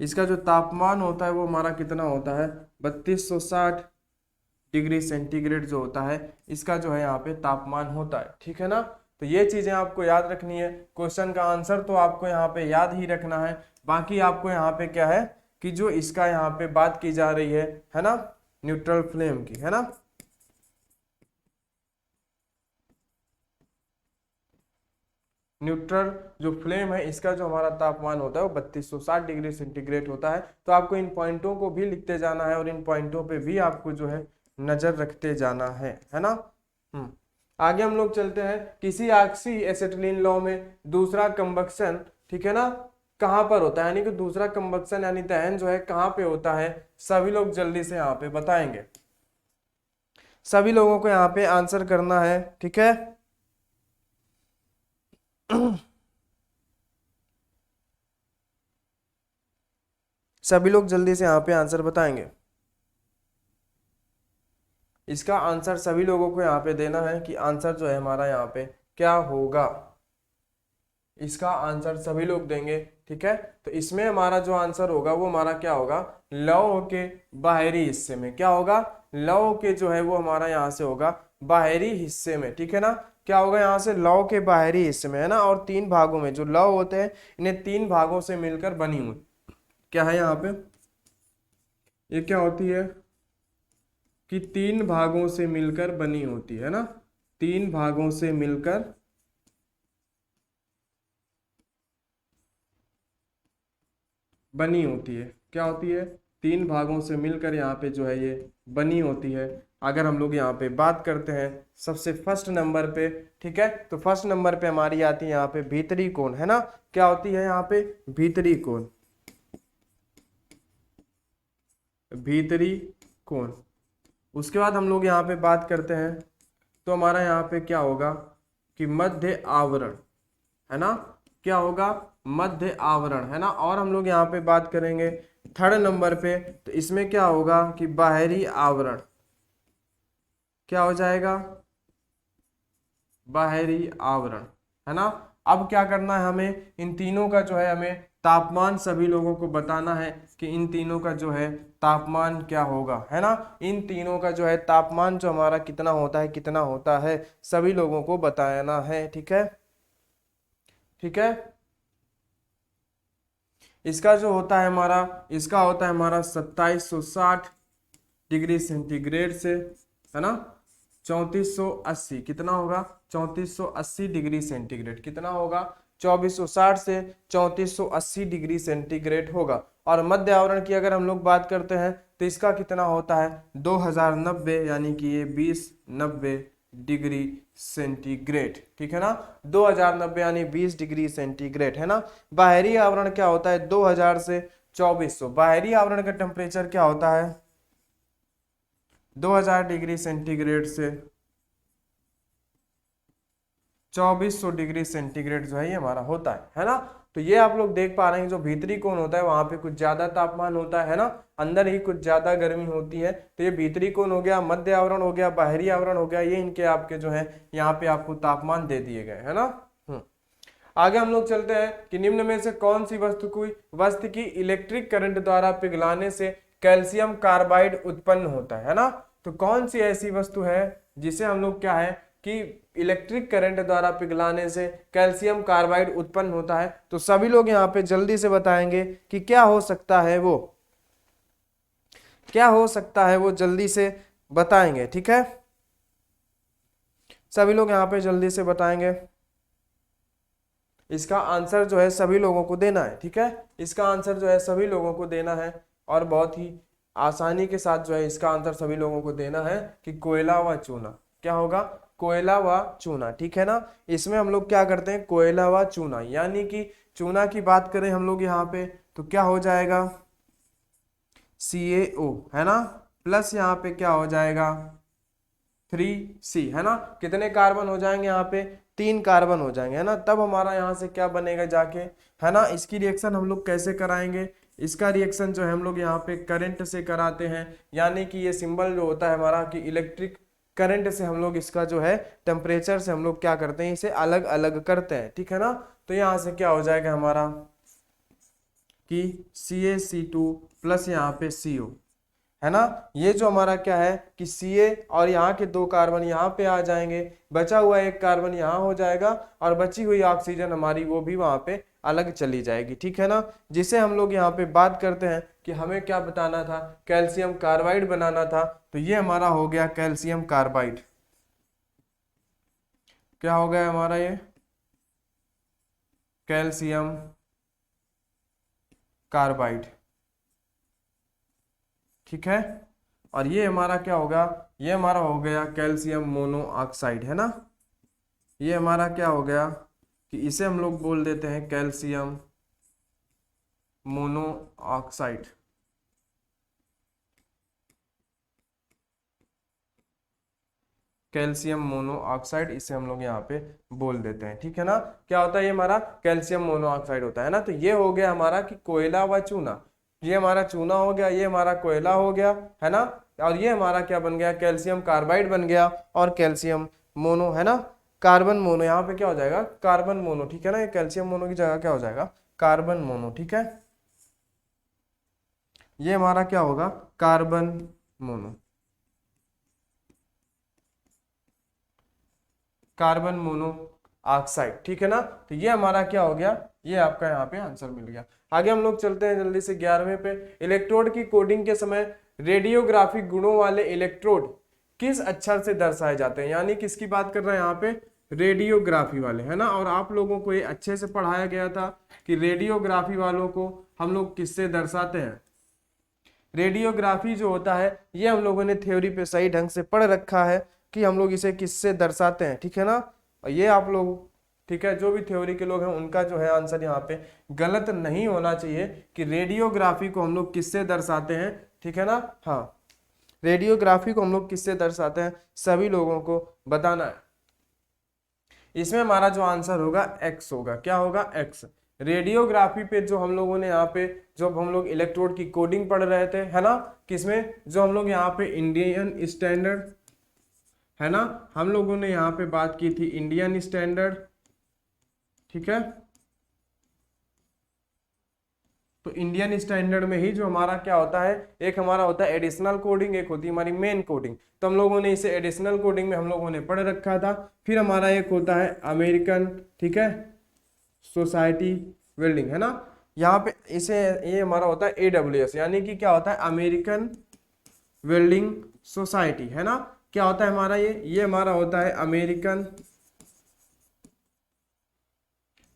इसका जो तापमान होता है वो हमारा कितना होता है 3260 डिग्री सेंटीग्रेड जो होता है, इसका जो है यहाँ पे तापमान होता है, ठीक है ना। तो ये चीजें आपको याद रखनी है। क्वेश्चन का आंसर तो आपको यहाँ पे याद ही रखना है, बाकी आपको यहाँ पे क्या है कि जो इसका यहाँ पे बात की जा रही है ना, न्यूट्रल फ्लेम की, है ना। न्यूट्रल जो फ्लेम है इसका जो हमारा तापमान होता है वो 3260 डिग्री सेंटीग्रेड होता है। तो आपको इन पॉइंटों को भी लिखते जाना है और इन पॉइंटों पे भी आपको जो है नजर रखते जाना है ना। आगे हम लोग चलते हैं, किसी ऑक्सी एसिटिलीन लॉ में दूसरा कंबक्शन, ठीक है ना, कहां पर होता है, यानी कि दूसरा कंबक्शन यानी दहन जो है कहां पे होता है, सभी लोग जल्दी से यहाँ पे बताएंगे। सभी लोगों को यहाँ पे आंसर करना है, ठीक है। सभी लोग जल्दी से यहाँ पे आंसर बताएंगे। इसका आंसर सभी लोगों को यहाँ पे देना है कि आंसर जो है हमारा यहाँ पे क्या होगा। इसका आंसर सभी लोग देंगे, ठीक है। तो इसमें हमारा जो आंसर होगा वो हमारा क्या होगा, लौह के बाहरी हिस्से में। क्या होगा, लौह के जो है वो हमारा यहाँ से होगा बाहरी हिस्से में, ठीक है ना। क्या होगा यहाँ से, लौह के बाहरी हिस्से में, है ना। और 3 भागों में जो लौह होते हैं इन्हें 3 भागों से मिलकर बनी हुई क्या है यहाँ पे, ये क्या होती है कि 3 भागों से मिलकर बनी होती है ना। 3 भागों से मिलकर बनी होती है। क्या होती है? 3 भागों से मिलकर यहाँ पे जो है ये बनी होती है। अगर हम लोग यहाँ पे बात करते हैं सबसे फर्स्ट नंबर पे, ठीक है, तो फर्स्ट नंबर पे हमारी आती है यहाँ पे भीतरी कोण, है ना। क्या होती है यहाँ पे? भीतरी कोण, भीतरी कोण। उसके बाद हम लोग यहाँ पे बात करते हैं तो हमारा यहाँ पे क्या होगा कि मध्य आवरण, है ना। क्या होगा? मध्य आवरण, है ना। और हम लोग यहाँ पे बात करेंगे थर्ड नंबर पे, तो इसमें क्या होगा कि बाहरी आवरण। क्या हो जाएगा? बाहरी आवरण, है ना। अब क्या करना है हमें? इन तीनों का जो है हमें तापमान सभी लोगों को बताना है कि इन तीनों का जो है तापमान क्या होगा, है ना। इन तीनों का जो है तापमान जो हमारा कितना होता है, कितना होता है, सभी लोगों को बताना है, ठीक है। ठीक है, इसका जो होता है हमारा, इसका होता है हमारा 2760 डिग्री सेंटीग्रेड से, है ना। 3480 कितना होगा? 3480 डिग्री सेंटीग्रेड कितना होगा? 2460 से 3480 डिग्री सेंटीग्रेड होगा। और मध्य आवरण की अगर हम लोग बात करते हैं तो इसका कितना होता है? 2090, यानी कि ये 2090 डिग्री सेंटीग्रेड, ठीक है ना। 2090 यानी 20 डिग्री सेंटीग्रेड, है ना। बाहरी आवरण क्या होता है? 2000 से 2400। बाहरी आवरण का टेम्परेचर क्या होता है? 2000 डिग्री सेंटीग्रेड से 2400 डिग्री सेंटीग्रेड जो है ये हमारा होता है ना। तो ये आप लोग देख पा रहे हैं जो भीतरी कोण होता है वहां पे कुछ ज्यादा तापमान होता है ना, अंदर ही कुछ ज्यादा गर्मी होती है। तो ये भीतरी कोण हो गया, मध्य आवरण हो गया, बाहरी आवरण हो गया, ये इनके आपके जो है यहाँ पे आपको तापमान दे दिए गए, है ना। आगे हम लोग चलते हैं कि निम्न में से कौन सी वस्तु की इलेक्ट्रिक करंट द्वारा पिघलाने से कैल्शियम कार्बाइड उत्पन्न होता है ना। तो कौन सी ऐसी वस्तु है जिसे हम लोग क्या है कि इलेक्ट्रिक करंट द्वारा पिघलाने से कैल्शियम कार्बाइड उत्पन्न होता है। तो सभी लोग यहाँ पे जल्दी से बताएंगे कि क्या हो सकता है वो, क्या हो सकता है वो, जल्दी से बताएंगे, ठीक है। सभी लोग यहाँ पे जल्दी से बताएंगे। इसका आंसर जो है सभी लोगों को देना है, ठीक है। इसका आंसर जो है सभी लोगों को देना है और बहुत ही आसानी के साथ जो है इसका आंसर सभी लोगों को देना है कि कोयला व चूना। क्या होगा? कोयला व चूना, ठीक है ना। इसमें हम लोग क्या करते हैं? कोयला व चूना, यानी कि चूना की बात करें हम लोग यहाँ पे तो क्या हो जाएगा? CaO, है ना, प्लस यहाँ पे क्या हो जाएगा? 3C, है ना। कितने कार्बन हो जाएंगे यहाँ पे? 3 कार्बन हो जाएंगे, है ना। तब हमारा यहाँ से क्या बनेगा जाके, है ना। इसकी रिएक्शन हम लोग कैसे कराएंगे? इसका रिएक्शन जो है हम लोग यहाँ पे करंट से कराते हैं, यानी कि ये सिंबल जो होता है हमारा कि इलेक्ट्रिक करंट से हम लोग इसका जो है टेम्परेचर से हम लोग क्या करते हैं, इसे अलग अलग करते हैं, ठीक है ना। तो यहाँ से क्या हो जाएगा हमारा कि CaC2 प्लस यहाँ पे CO, है ना। ये जो हमारा क्या है कि Ca और यहाँ के 2 कार्बन यहाँ पे आ जाएंगे, बचा हुआ 1 कार्बन यहाँ हो जाएगा और बची हुई ऑक्सीजन हमारी वो भी वहां पे अलग चली जाएगी, ठीक है ना। जिसे हम लोग यहाँ पे बात करते हैं कि हमें क्या बताना था? कैल्शियम कार्बाइड बनाना था। तो ये हमारा हो गया कैल्शियम कार्बाइड। क्या हो गया हमारा? ये कैल्शियम कार्बाइड, ठीक है। और ये हमारा क्या होगा? ये हमारा हो गया कैल्शियम मोनोऑक्साइड, है ना। ये हमारा क्या हो गया कि इसे हम लोग बोल देते हैं कैल्शियम मोनोऑक्साइड। कैल्शियम मोनोऑक्साइड इसे हम लोग यहाँ पे बोल देते हैं, ठीक है ना। क्या होता है? ये हमारा कैल्शियम मोनोऑक्साइड होता है ना। तो ये हो गया हमारा कि कोयला व चूना, ये हमारा चूना हो गया, ये हमारा कोयला हो गया, है ना। और ये हमारा क्या बन गया? कैल्शियम कार्बाइड बन गया और कैल्शियम मोनो, है ना। कार्बन मोनो यहाँ पे क्या हो जाएगा? कार्बन मोनो, ठीक है ना। ये कैल्शियम मोनो की जगह क्या हो जाएगा? कार्बन मोनो, ठीक है। ये हमारा क्या होगा? Carbon mono, carbon mono oxide, ठीक है ना। तो ये हमारा क्या हो गया? ये आपका यहाँ पे आंसर मिल गया। आगे हम लोग चलते हैं जल्दी से 11वें पे। इलेक्ट्रोड की कोडिंग के समय रेडियोग्राफिक गुणों वाले इलेक्ट्रोड किस अक्षर से दर्शाए जाते हैं? यानी किसकी बात कर रहे हैं यहाँ पे? रेडियोग्राफी वाले, है ना। और आप लोगों को ये अच्छे से पढ़ाया गया था कि रेडियोग्राफी वालों को हम लोग किससे दर्शाते हैं। रेडियोग्राफी जो होता है ये हम लोगों ने थ्योरी पे सही ढंग से पढ़ रखा है कि हम लोग इसे किससे दर्शाते हैं, ठीक है ना। और ये आप लोग, ठीक है, जो भी थ्योरी के लोग हैं उनका जो है आंसर यहाँ पे गलत नहीं होना चाहिए कि रेडियोग्राफी को हम लोग किससे दर्शाते हैं, ठीक है ना। हाँ, रेडियोग्राफी को हम लोग किससे दर्शाते हैं सभी लोगों को बताना है। इसमें हमारा जो आंसर होगा एक्स होगा। क्या होगा? एक्स। रेडियोग्राफी पे जो हम लोगों ने यहाँ पे जब हम लोग इलेक्ट्रोड की कोडिंग पढ़ रहे थे, है ना, किसमें, जो हम लोग यहाँ पे इंडियन स्टैंडर्ड, है ना, हम लोगों ने यहाँ पे बात की थी इंडियन स्टैंडर्ड, ठीक है। तो इंडियन स्टैंडर्ड में ही जो हमारा क्या होता है, एक हमारा होता है एडिशनल कोडिंग, एक होती है हमारी मेन कोडिंग। तो हम लोगों ने इसे एडिशनल कोडिंग में हम लोगों ने पढ़ रखा था। फिर हमारा एक होता है अमेरिकन, ठीक है, सोसाइटी वेल्डिंग, है ना। यहाँ पे इसे ये हमारा होता है AWS, यानी कि क्या होता है अमेरिकन वेल्डिंग सोसाइटी, है ना। क्या होता है हमारा ये हमारा होता है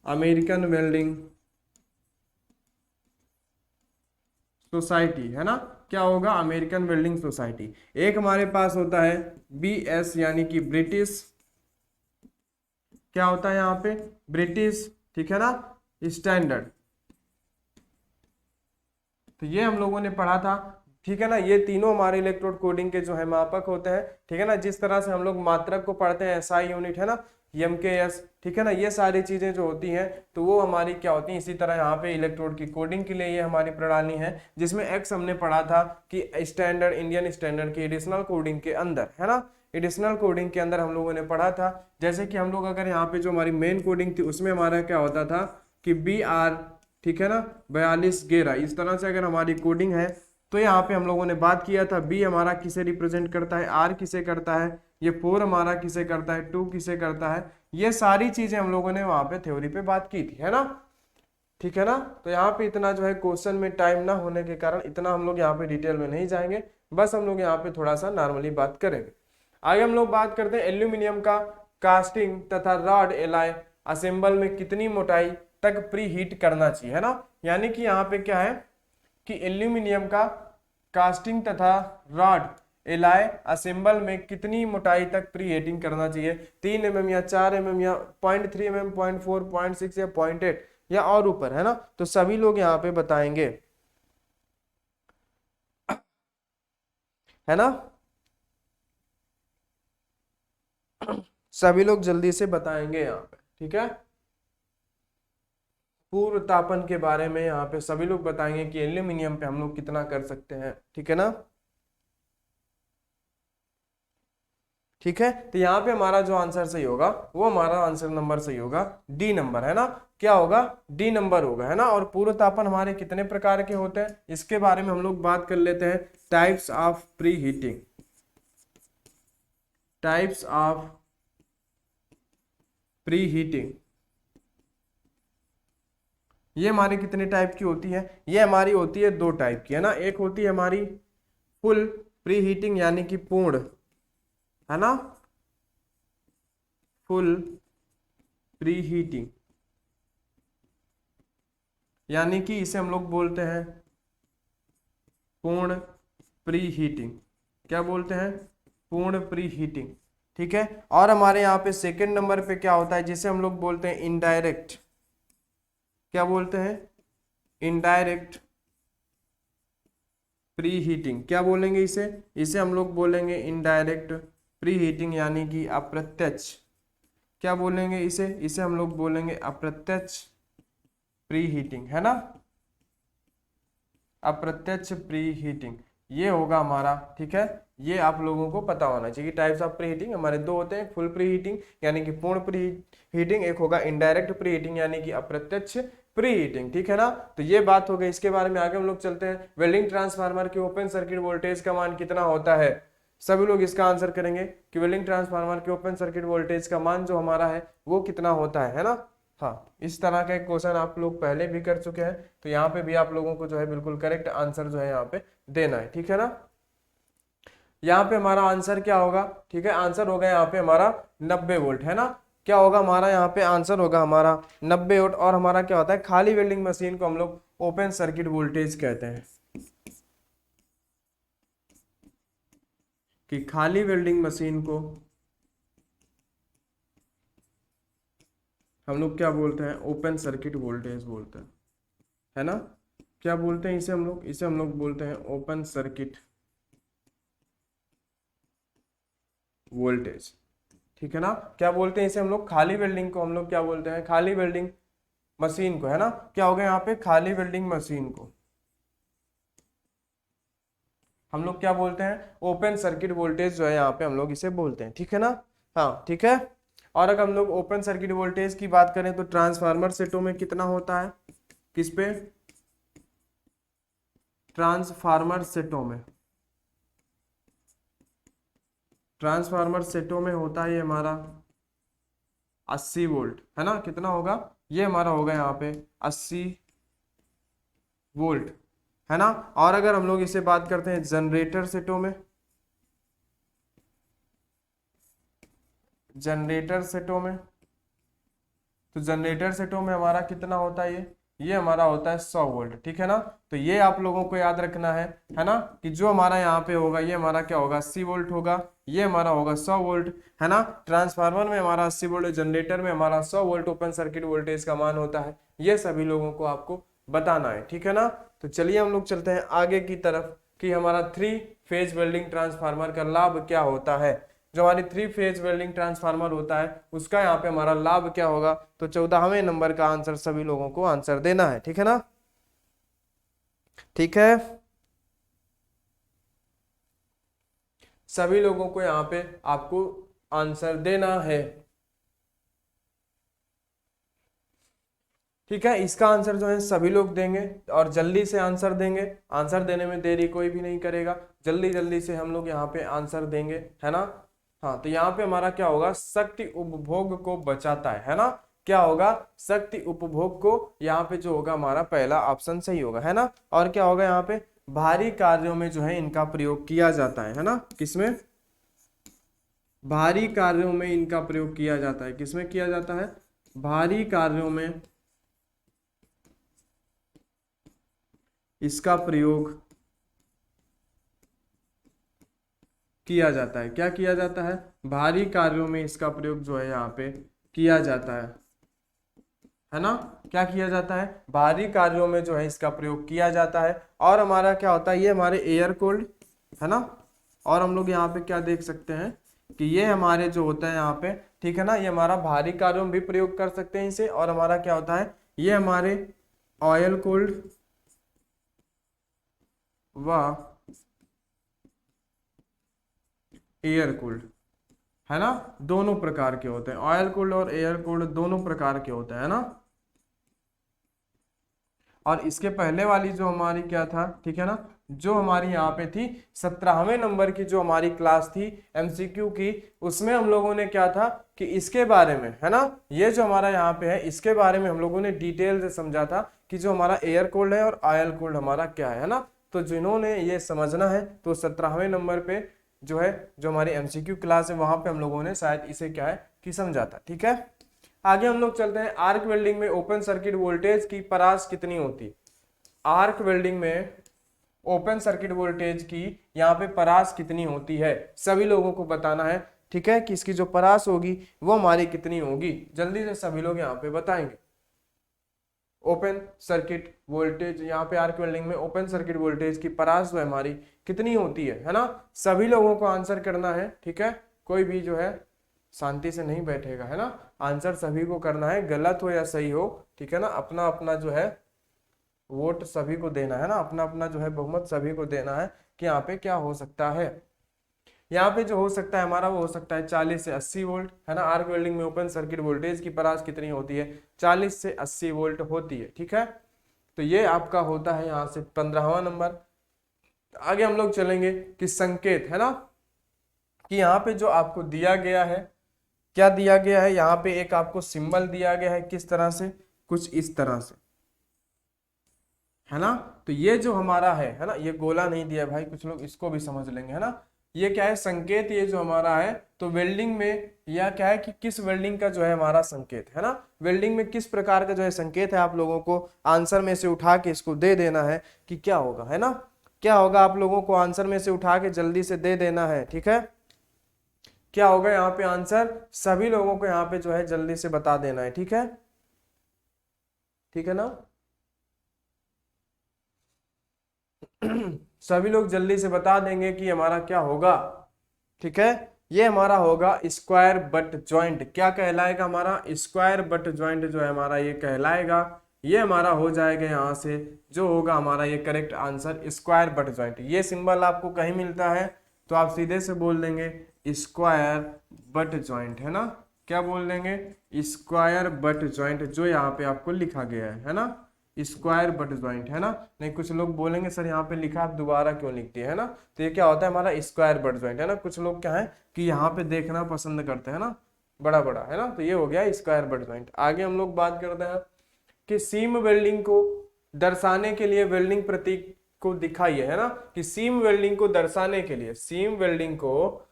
अमेरिकन वेल्डिंग सोसाइटी, है ना। क्या होगा? American welding society. एक हमारे पास होता है BS, यानी कि ब्रिटिश, क्या होता है यहाँ पे, ब्रिटिश, ठीक है ना, स्टैंडर्ड। तो ये हम लोगों ने पढ़ा था, ठीक है ना। ये तीनों हमारे इलेक्ट्रोड कोडिंग के जो है मापक होते हैं, ठीक है ना। जिस तरह से हम लोग मात्रक को पढ़ते हैं SI यूनिट, है ना, MKS, ठीक है ना, ये सारी चीजें जो होती हैं तो वो हमारी क्या होती हैं। इसी तरह यहाँ पे इलेक्ट्रोड की कोडिंग के लिए ये हमारी प्रणाली है, जिसमें एक्स हमने पढ़ा था कि स्टैंडर्ड, इंडियन स्टैंडर्ड की एडिशनल कोडिंग के अंदर, है ना, एडिशनल कोडिंग के अंदर हम लोगों ने पढ़ा था। जैसे कि हम लोग अगर यहाँ पे जो हमारी मेन कोडिंग थी उसमें हमारा क्या होता था कि BR, ठीक है ना, 4211, इस तरह से अगर हमारी कोडिंग है तो यहाँ पे हम लोगों ने बात किया था B हमारा किसे रिप्रेजेंट करता है, R किसे करता है, ये 4 हमारा किसे करता है, 2 किसे करता है। ये सारी चीजें हम लोगों ने वहां पे थ्योरी पे बात की थी, है ना, ठीक है ना। तो यहाँ पे इतना जो है क्वेश्चन में टाइम ना होने के कारण इतना हम लोग यहाँ पे डिटेल में नहीं जाएंगे, बस हम लोग यहाँ पे थोड़ा सा नॉर्मली बात करेंगे। आगे हम लोग बात करते हैं एल्यूमिनियम का कास्टिंग तथा रॉड एलाई असेंबल में कितनी मोटाई तक प्री हीट करना चाहिए, है ना। यानी कि यहाँ पे क्या है कि एल्यूमिनियम का कास्टिंग तथा रॉड एलाय असेंबल में कितनी मोटाई तक प्री हीटिंग करना चाहिए, 3 mm या 4 mm या 0.3 mm, 0.4, 0.6 या 0.8 या और ऊपर, है ना। तो सभी लोग यहाँ पे बताएंगे, है ना, सभी लोग जल्दी से बताएंगे यहाँ पे, ठीक है। पूर्व तापन के बारे में यहाँ पे सभी लोग बताएंगे कि एल्यूमिनियम पे हम लोग कितना कर सकते हैं, ठीक है ना। ठीक है, तो यहाँ पे हमारा जो आंसर सही होगा वो हमारा आंसर नंबर सही होगा D नंबर, है ना। क्या होगा? D नंबर होगा, है ना। और पूर्व तापन हमारे कितने प्रकार के होते हैं इसके बारे में हम लोग बात कर लेते हैं। Types of pre heating, types of pre heating, ये हमारी कितने टाइप की होती है? ये हमारी होती है 2 टाइप की, है ना। एक होती है हमारी फुल प्री हीटिंग, यानी कि पूर्ण, है ना, फुल प्री हीटिंग, यानी कि इसे हम लोग बोलते हैं पूर्ण प्री हीटिंग। क्या बोलते हैं? पूर्ण प्री हीटिंग, ठीक है। और हमारे यहाँ पे सेकंड नंबर पे क्या होता है जिसे हम लोग बोलते हैं इनडायरेक्ट। क्या बोलते हैं? Indirect pre heating. क्या बोलेंगे इसे? इसे हम लोग बोलेंगे इनडायरेक्ट प्री हीटिंग, यानी कि अप्रत्यक्ष। क्या बोलेंगे इसे? इसे हम लोग बोलेंगे अप्रत्यक्ष प्री हीटिंग, है ना, अप्रत्यक्ष प्री हीटिंग ये होगा हमारा, ठीक है। ये आप लोगों को पता होना चाहिए कि टाइप्स ऑफ प्री हीटिंग हमारे 2 होते हैं, फुल प्री हीटिंग यानी कि पूर्ण प्री हीटिंग, एक होगा इनडायरेक्ट प्री हीटिंग यानी कि अप्रत्यक्ष प्री हीटिंग, ठीक है ना। तो ये बात हो गई, इसके बारे में आगे हम लोग चलते हैं। वेल्डिंग ट्रांसफार्मर के ओपन सर्किट वोल्टेज का मान कितना होता है? सभी लोग इसका आंसर करेंगे कि वेल्डिंग ट्रांसफार्मर के ओपन सर्किट वोल्टेज का मान जो हमारा है वो कितना होता है ना। हाँ, इस तरह का एक क्वेश्चन आप लोग पहले भी कर चुके हैं, तो यहाँ पे भी आप लोगों को जो है बिल्कुल करेक्ट आंसर जो है यहाँ पे देना है, ठीक है ना। यहाँ पे हमारा आंसर क्या होगा? ठीक है, आंसर होगा यहाँ पे हमारा 90 वोल्ट, है ना। क्या होगा हमारा यहाँ पे आंसर होगा हमारा 90 वोल्ट। और हमारा क्या होता है, खाली वेल्डिंग मशीन को हम लोग ओपन सर्किट वोल्टेज कहते हैं, कि खाली वेल्डिंग मशीन को हम लोग क्या बोलते हैं, ओपन सर्किट वोल्टेज बोलते हैं, है ना। क्या बोलते हैं इसे हम लोग, इसे हम लोग बोलते हैं ओपन सर्किट वोल्टेज, ठीक है ना। क्या बोलते हैं इसे हम लोग, खाली वेल्डिंग को हम लोग क्या बोलते हैं, खाली वेल्डिंग मशीन को, है ना। क्या हो गया यहाँ पे, खाली वेल्डिंग मशीन को हम लोग क्या बोलते हैं, ओपन सर्किट वोल्टेज जो है यहाँ पे हम लोग इसे बोलते हैं, ठीक है ना। हाँ ठीक है। और अगर हम लोग ओपन सर्किट वोल्टेज की बात करें तो ट्रांसफार्मर सेटों में कितना होता है, किस पे, ट्रांसफार्मर सेटों में, ट्रांसफार्मर सेटों में होता है ये हमारा 80 वोल्ट, है ना। कितना होगा, ये हमारा होगा यहाँ पे 80 वोल्ट, है ना। और अगर हम लोग इसे बात करते हैं जनरेटर सेटों में, जनरेटर सेटों में, तो जनरेटर सेटों में हमारा कितना होता है, ये हमारा होता है 100 वोल्ट, ठीक है ना। तो ये आप लोगों को याद रखना है ना, कि जो हमारा यहाँ पे होगा ये हमारा क्या होगा, 80 वोल्ट होगा, ये हमारा होगा 100 वोल्ट, है ना। ट्रांसफार्मर में हमारा 80 वोल्ट, जनरेटर में हमारा 100 वोल्ट ओपन सर्किट वोल्टेज का मान होता है। ये सभी लोगों को आपको बताना है, ठीक है ना। तो चलिए हम लोग चलते हैं आगे की तरफ, कि हमारा 3 फेज वेल्डिंग ट्रांसफार्मर का लाभ क्या होता है। जो हमारी 3 फेज वेल्डिंग ट्रांसफार्मर होता है उसका यहाँ पे हमारा लाभ क्या होगा, तो 14वें नंबर का आंसर सभी लोगों को आंसर देना है, ठीक है ना। ठीक है, सभी लोगों को यहाँ पे आपको आंसर देना है, ठीक है। इसका आंसर जो है सभी लोग देंगे और जल्दी से आंसर देंगे, आंसर देने में देरी कोई भी नहीं करेगा, जल्दी जल्दी से हम लोग यहाँ पे आंसर देंगे, है ना। हाँ तो यहाँ पे हमारा क्या होगा, शक्ति उपभोग को बचाता है ना। क्या होगा, शक्ति उपभोग को, यहाँ पे जो होगा हमारा पहला ऑप्शन सही होगा, है ना। और क्या होगा यहाँ पे, भारी कार्यों में जो है इनका प्रयोग किया जाता है ना। किसमें, भारी कार्यों में इनका प्रयोग किया जाता है, किसमें किया जाता है, भारी कार्यों में इसका प्रयोग किया जाता है। क्या किया जाता है, भारी कार्यों में इसका प्रयोग जो है यहाँ पे किया जाता है ना। क्या किया जाता है, भारी कार्यों में जो है इसका प्रयोग किया जाता है। और हमारा क्या होता है, ये हमारे एयर कूल्ड, है ना। और हम लोग यहाँ पे क्या देख सकते हैं, कि ये हमारे जो होता है यहाँ पे, ठीक है ना, ये हमारा भारी कार्यों में भी प्रयोग कर सकते हैं इसे। और हमारा क्या होता है, ये हमारे ऑयल कूल्ड व एयर कूल्ड, है ना, दोनों प्रकार के होते हैं। ऑयल कूल्ड और एयर कूल्ड दोनों प्रकार के होते हैं ना। और इसके पहले वाली जो हमारी क्या था, ठीक है ना, जो हमारी यहाँ पे थी 17वें नंबर की जो हमारी क्लास थी एमसीक्यू की, उसमें हम लोगों ने क्या था, कि इसके बारे में, है ना, ये जो हमारा यहाँ पे है इसके बारे में हम लोगों ने डिटेल से समझा था, कि जो हमारा एयर कूल्ड है और ऑयल कूल्ड हमारा क्या है ना। तो जिन्होंने ये समझना है तो 17वें नंबर पे जो है, जो हमारी एमसीक्यू क्लास है वहां पे हम लोगों ने शायद इसे क्या है कि समझा था, ठीक है। आगे हम लोग चलते हैं, आर्क वेल्डिंग में ओपन सर्किट वोल्टेज की परास कितनी होती, आर्क वेल्डिंग में ओपन सर्किट वोल्टेज की यहाँ पे परास कितनी होती है, सभी लोगों को बताना है, ठीक है, कि इसकी जो परास होगी वो हमारी कितनी होगी, जल्दी से सभी लोग यहाँ पे बताएंगे। ओपन सर्किट वोल्टेज, यहाँ पे आर्क वेल्डिंग में ओपन सर्किट वोल्टेज की परास जो है हमारी कितनी होती है ना। सभी लोगों को आंसर करना है, ठीक है, कोई भी जो है शांति से नहीं बैठेगा, है ना। आंसर सभी को करना है, गलत हो या सही हो, ठीक है ना। अपना अपना जो है वोट सभी को देना है ना, अपना अपना जो है बहुमत सभी को देना है, कि यहाँ पे क्या हो सकता है। यहाँ पे जो हो सकता है हमारा वो हो सकता है 40 से 80 वोल्ट, है ना। आर्क वेल्डिंग में ओपन सर्किट वोल्टेज की परास कितनी होती है, 40 से 80 वोल्ट होती है, ठीक है। तो ये आपका होता है यहाँ से 15वां नंबर। आगे हम लोग चलेंगे कि संकेत, है ना, कि यहाँ पे जो आपको दिया गया है, क्या दिया गया है, यहाँ पे एक आपको सिंबल दिया गया है, किस तरह से, कुछ इस तरह से, है ना। तो ये जो हमारा है ना, ये गोला नहीं दिया भाई, कुछ लोग इसको भी समझ लेंगे, है ना। ये क्या है संकेत, ये जो हमारा है तो वेल्डिंग में या क्या है कि किस वेल्डिंग का जो है हमारा संकेत है ना, वेल्डिंग में किस प्रकार का जो है संकेत है, आप लोगों को आंसर में से उठा के इसको दे देना है कि क्या होगा, है ना, क्या होगा आप लोगों को आंसर में से उठा के जल्दी से दे देना है। ठीक है, क्या होगा यहाँ पे आंसर, सभी लोगों को यहाँ पे जो है जल्दी से बता देना है। ठीक है, ठीक है ना सभी लोग जल्दी से बता देंगे कि हमारा क्या होगा। ठीक है, ये हमारा होगा स्क्वायर बट ज्वाइंट, क्या कहलाएगा हमारा स्क्वायर बट ज्वाइंट जो है हमारा ये कहलाएगा, ये हमारा हो जाएगा यहाँ से जो होगा हमारा ये correct answer square but joint. ये सिंबल आपको कहीं मिलता है तो आप सीधे से बोल देंगे स्क्वायर बट ज्वाइंट, है ना, क्या बोल देंगे स्क्वायर बट ज्वाइंट जो यहाँ पे आपको लिखा गया है ना, स्क्वायर बट ज्वाइंट, है ना। नहीं कुछ लोग बोलेंगे सर यहाँ पे लिखा आप दोबारा क्यों लिखती है ना, तो ये क्या होता है हमारा स्क्वायर बट ज्वाइंट, है ना। कुछ लोग क्या है कि यहाँ पे देखना पसंद करते हैं ना बड़ा बड़ा, है ना, तो ये हो गया स्क्वायर बट ज्वाइंट। आगे हम लोग बात करते हैं कि सीम वेल्डिंग को दर्शाने के लिए वेल्डिंग प्रतीक को दिखाइए, है ना, कि सीम वेल्डिंग को दर्शाने के लिए, सीम वेल्डिंग को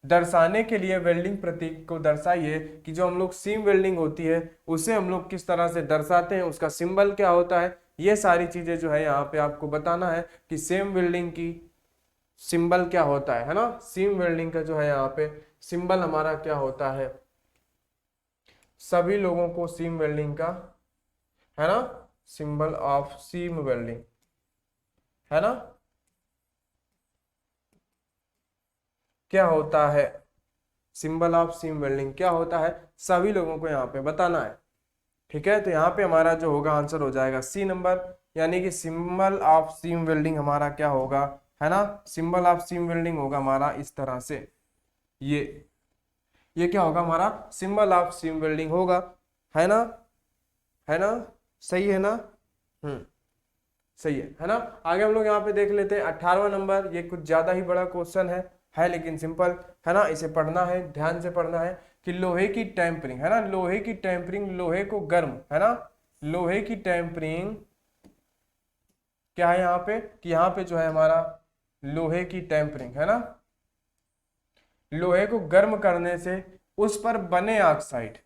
दर्शाने के लिए वेल्डिंग प्रतीक को दर्शाइए कि जो हम लोग सीम वेल्डिंग होती है उसे हम लोग किस तरह से दर्शाते हैं, उसका सिंबल क्या होता है, ये सारी चीजें जो है यहाँ पे आपको बताना है कि सेम वेल्डिंग की सिंबल क्या होता है ना, सीम वेल्डिंग का जो है यहाँ पे सिंबल हमारा क्या होता है, सभी लोगों को सीम वेल्डिंग का, है ना, सिंबल ऑफ सीम वेल्डिंग, है ना, क्या होता है, सिंबल ऑफ सीम वेल्डिंग क्या होता है, सभी लोगों को यहाँ पे बताना है। ठीक है, तो यहाँ पे हमारा जो होगा आंसर हो जाएगा सी नंबर, यानी कि सिंबल ऑफ सीम वेल्डिंग हमारा क्या होगा, है ना, सिंबल ऑफ सीम वेल्डिंग होगा हमारा इस तरह से, ये क्या होगा हमारा सिंबल ऑफ सीम वेल्डिंग होगा, है ना, है ना, सही है ना, सही है ना। आगे हम लोग यहाँ पे देख लेते हैं 18वां नंबर, ये कुछ ज्यादा ही बड़ा क्वेश्चन है लेकिन सिंपल, है ना, इसे पढ़ना है, ध्यान से पढ़ना है कि लोहे की टेम्परिंग, है ना, लोहे की टेम्परिंग, लोहे को गर्म, है ना, लोहे की टेम्परिंग क्या है यहाँ पे कि यहाँ पे जो है हमारा लोहे की टेम्परिंग, है ना, लोहे को गर्म करने से उस पर बने ऑक्साइड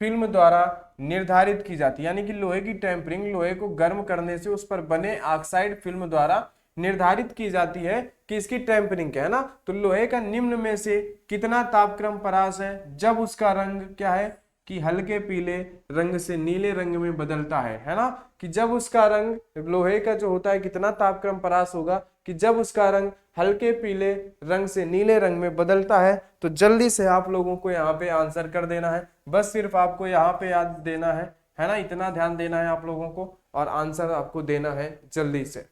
फिल्म द्वारा निर्धारित की जाती है, यानी कि लोहे की टेम्परिंग लोहे को गर्म करने से उस पर बने ऑक्साइड फिल्म द्वारा निर्धारित की जाती है कि इसकी टेम्परिंग क्या है ना, तो लोहे का निम्न में से कितना तापक्रम परास है जब उसका रंग क्या है कि हल्के पीले रंग से नीले रंग में बदलता है ना, कि जब उसका रंग लोहे का जो होता है कितना तापक्रम परास होगा कि जब उसका रंग हल्के पीले रंग से नीले रंग में बदलता है। तो जल्दी से आप लोगों को यहाँ पे आंसर कर देना है, बस सिर्फ आपको यहाँ पे याद देना है ना, इतना ध्यान देना है आप लोगों को और आंसर आपको देना है जल्दी से।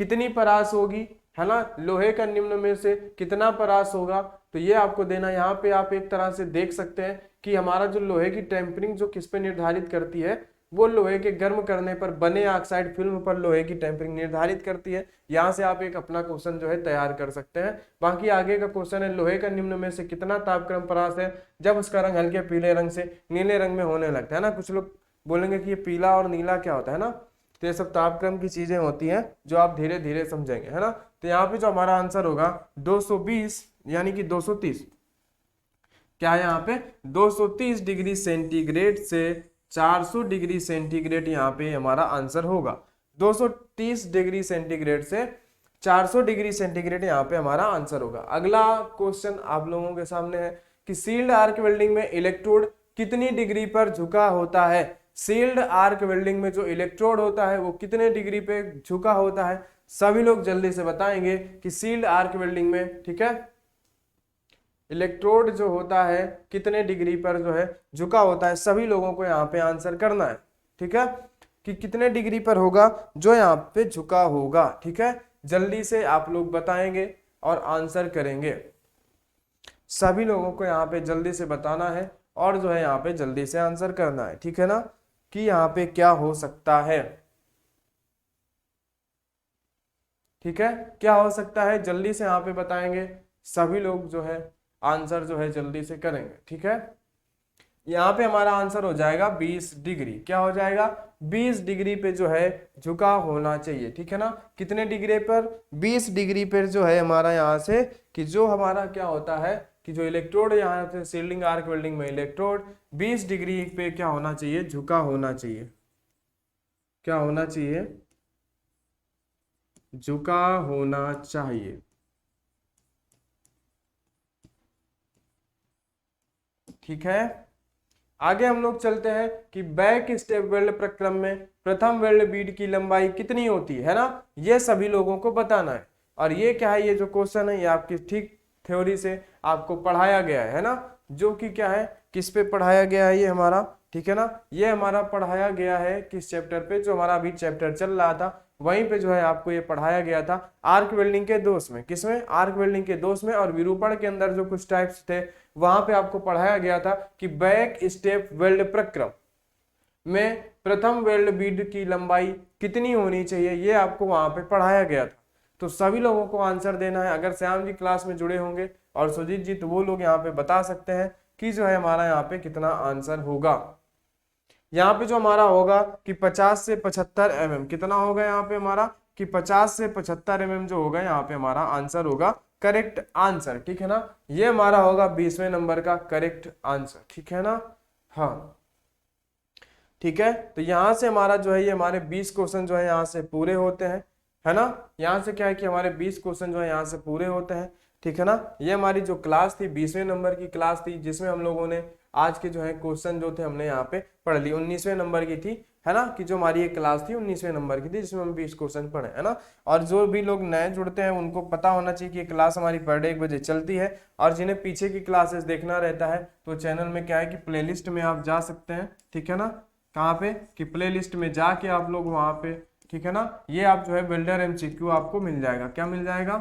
कितनी परास होगी, है ना, लोहे का निम्न में से कितना परास होगा, तो ये आपको देना। यहाँ पे आप एक तरह से देख सकते हैं कि हमारा जो लोहे की टेम्परिंग जो किस पे निर्धारित करती है, वो लोहे के गर्म करने पर बने ऑक्साइड फिल्म पर लोहे की टेम्परिंग निर्धारित करती है। यहाँ से आप एक अपना क्वेश्चन जो है तैयार कर सकते हैं। बाकी आगे का क्वेश्चन है लोहे का निम्न में से कितना तापक्रम परास है जब उसका रंग हल्के पीले रंग से नीले रंग में होने लगता है ना। कुछ लोग बोलेंगे कि ये पीला और नीला क्या होता है ना, तो ये सब तापक्रम की चीजें होती हैं जो आप धीरे धीरे समझेंगे, है ना। तो यहाँ पे जो हमारा आंसर होगा 220 यानी कि 230, क्या है यहाँ पे 230 डिग्री सेंटीग्रेड से 400 डिग्री सेंटीग्रेड यहाँ पे हमारा आंसर होगा। 230 डिग्री सेंटीग्रेड से 400 डिग्री सेंटीग्रेड यहाँ पे हमारा आंसर होगा। अगला क्वेश्चन आप लोगों के सामने है कि सील्ड आर्क वेल्डिंग में इलेक्ट्रोड कितनी डिग्री पर झुका होता है। सील्ड आर्क वेल्डिंग में जो इलेक्ट्रोड होता है वो कितने डिग्री पे झुका होता है, सभी लोग जल्दी से बताएंगे कि सील्ड आर्क वेल्डिंग में, ठीक है, इलेक्ट्रोड जो होता है कितने डिग्री पर जो है झुका होता है, सभी लोगों को यहाँ पे आंसर करना है। ठीक है, कि कितने डिग्री पर होगा जो यहाँ पे झुका होगा। ठीक है, जल्दी से आप लोग बताएंगे और आंसर करेंगे, सभी लोगों को यहाँ पे जल्दी से बताना है और जो है यहाँ पे जल्दी से आंसर करना है। ठीक है ना, कि यहाँ पे क्या हो सकता है। ठीक है, क्या हो सकता है जल्दी से यहाँ पे बताएंगे, सभी लोग जो है आंसर जो है जल्दी से करेंगे। ठीक है, यहाँ पे हमारा आंसर हो जाएगा 20 डिग्री। क्या हो जाएगा? 20 डिग्री पे जो है झुका होना चाहिए, ठीक है ना। कितने डिग्री पर? 20 डिग्री पर जो है हमारा यहाँ से कि जो हमारा क्या होता है कि जो इलेक्ट्रोड यहाँ से शील्डिंग आर्क वेल्डिंग में इलेक्ट्रोड 20 डिग्री पे क्या होना चाहिए? झुका होना चाहिए। क्या होना चाहिए? झुका होना चाहिए। ठीक है, आगे हम लोग चलते हैं कि बैक स्टेप वेल्ड प्रक्रम में प्रथम वेल्ड बीड की लंबाई कितनी होती है ना, ये सभी लोगों को बताना है। और ये क्या है? ये जो क्वेश्चन है ये आपकी ठीक थ्योरी से आपको पढ़ाया गया है ना, जो कि क्या है, किस पे पढ़ाया गया है ये हमारा, ठीक है ना। ये हमारा पढ़ाया गया है किस चैप्टर पे? जो हमारा अभी चैप्टर चल रहा था वहीं पे जो है आपको ये पढ़ाया गया था आर्क वेल्डिंग के दोष में। किसमें? आर्क वेल्डिंग के दोष में। और विरूपण के अंदर जो कुछ टाइप्स थे वहां पे आपको पढ़ाया गया था कि बैक स्टेप वेल्ड प्रक्रम में प्रथम वेल्ड बीड की लंबाई कितनी होनी चाहिए, ये आपको वहां पे पढ़ाया गया था। तो सभी लोगों को आंसर देना है। अगर श्याम जी क्लास में जुड़े होंगे और सुजीत जी, तो वो लोग यहाँ पे बता सकते हैं कि जो है हमारा यहाँ पे कितना आंसर होगा। यहाँ पे जो हमारा होगा कि 50 से 75 mm, कितना होगा यहाँ पे हमारा कि 50 से 75 mm जो होगा यहाँ पे हमारा आंसर होगा करेक्ट आंसर, ठीक है ना। ये हमारा होगा 20वें नंबर का करेक्ट आंसर, ठीक है ना। हाँ ठीक है, तो यहाँ से हमारा जो है ये हमारे 20 क्वेश्चन जो है यहाँ से पूरे होते हैं, है ना। यहाँ से क्या है कि हमारे 20 क्वेश्चन जो है यहाँ से पूरे होते हैं, ठीक है ना। ये हमारी जो क्लास थी 20वें नंबर की क्लास थी, जिसमें हम लोगों ने आज के जो है क्वेश्चन जो थे हमने यहाँ पे पढ़ ली। 19वें नंबर की थी, है ना, कि जो हमारी ये क्लास थी 19वें नंबर की थी जिसमें हम 20 क्वेश्चन पढ़े, है ना। और जो भी लोग नए जुड़ते हैं उनको पता होना चाहिए कि ये क्लास हमारी पर डे 1 बजे चलती है। और जिन्हें पीछे की क्लासेस देखना रहता है तो चैनल में क्या है कि प्लेलिस्ट में आप जा सकते हैं, ठीक है ना। कहाँ पे? कि प्लेलिस्ट में जाके आप लोग वहां पे, ठीक है ना, ये आप जो है वेल्डर एमसीक्यू आपको मिल जाएगा। क्या मिल जाएगा?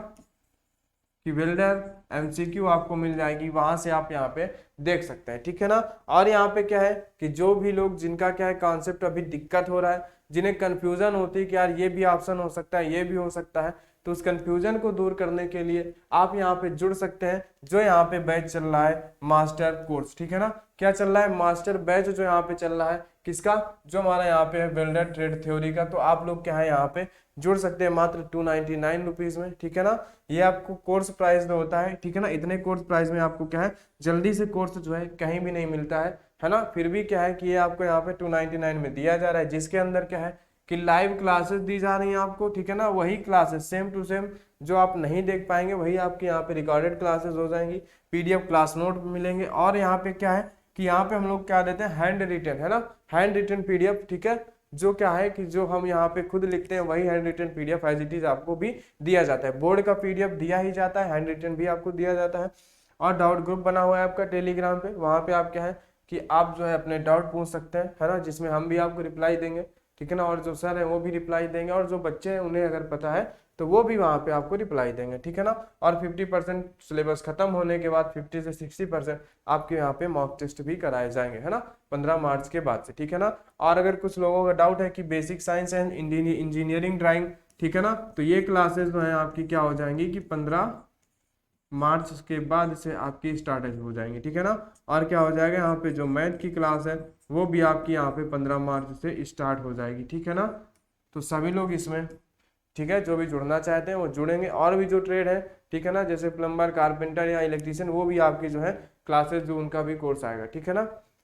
कि वेल्डर एमसीक्यू आपको मिल जाएगी, वहां से आप यहाँ पे देख सकते हैं, ठीक है ना। और यहाँ पे क्या है कि जो भी लोग जिनका क्या है कॉन्सेप्ट अभी दिक्कत हो रहा है, जिन्हें कंफ्यूजन होती है कि यार ये भी ऑप्शन हो सकता है, ये भी हो सकता है, तो उस कंफ्यूजन को दूर करने के लिए आप यहाँ पे जुड़ सकते हैं। जो यहाँ पे बैच चल रहा है मास्टर कोर्स, ठीक है ना। क्या चल रहा है? मास्टर बैच जो यहाँ पे चल रहा है, किसका? जो हमारा यहाँ पे है वेल्डर ट्रेड थ्योरी का। तो आप लोग क्या है यहाँ पे जुड़ सकते हैं मात्र 299 रुपीज में, ठीक है ना। ये आपको कोर्स प्राइस में होता है, ठीक है ना। इतने कोर्स प्राइस में आपको क्या है जल्दी से कोर्स जो है कहीं भी नहीं मिलता है ना। फिर भी क्या है कि ये आपको यहाँ पे 299 में दिया जा रहा है, जिसके अंदर क्या है कि लाइव क्लासेस दी जा रही हैं आपको, ठीक है ना। वही क्लासेस सेम टू सेम जो आप नहीं देख पाएंगे वही आपके यहाँ पे रिकॉर्डेड क्लासेस हो जाएंगी, पीडीएफ क्लास नोट मिलेंगे। और यहाँ पे क्या है कि यहाँ पे हम लोग क्या देते हैं हैंड रिटन, है ना, हैंड रिटन पीडीएफ, ठीक है। जो क्या है कि जो हम यहाँ पे खुद लिखते हैं वही handwritten PDF as it is आपको भी दिया जाता है। बोर्ड का पीडीएफ दिया ही जाता है, हैंड रिटन भी आपको दिया जाता है। और डाउट ग्रुप बना हुआ है आपका टेलीग्राम पे, वहाँ पे आप क्या है कि आप जो है अपने डाउट पूछ सकते हैं, है ना, जिसमें हम भी आपको रिप्लाई देंगे, ठीक है ना। और जो सर है वो भी रिप्लाई देंगे, और जो बच्चे हैं उन्हें अगर पता है तो वो भी वहाँ पे आपको रिप्लाई देंगे, ठीक है ना। और 50% सिलेबस खत्म होने के बाद 50 से 60% आपके यहाँ पे मॉक टेस्ट भी कराए जाएंगे, है ना, 15 मार्च के बाद से, ठीक है ना। और अगर कुछ लोगों का डाउट है कि basic science and engineering drawing, ठीक है ना, तो ये क्लासेस जो है आपकी क्या हो जाएंगी कि 15 मार्च के बाद से आपकी स्टार्ट हो जाएंगी, ठीक है ना। और क्या हो जाएगा यहाँ पे जो मैथ की क्लास है वो भी आपकी यहाँ पे 15 मार्च से स्टार्ट हो जाएगी, ठीक है ना। तो सभी लोग इसमें, ठीक है, जो भी जुड़ना चाहते हैं वो जुड़ेंगे। और भी जो ट्रेड है, ठीक है ना, जैसे प्लम्बर, कारपेंटर या इलेक्ट्रीशियन, वो भी आपकी जो है क्लासेस जो उनका भी कोर्स आएगा, ठीक है ना।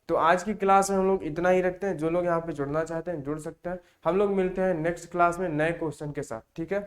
तो आज की क्लास में हम लोग इतना ही रखते हैं। जो लोग यहाँ पे जुड़ना चाहते हैं जुड़ सकते हैं। हम लोग मिलते हैं नेक्स्ट क्लास में नए क्वेश्चन के साथ, ठीक है।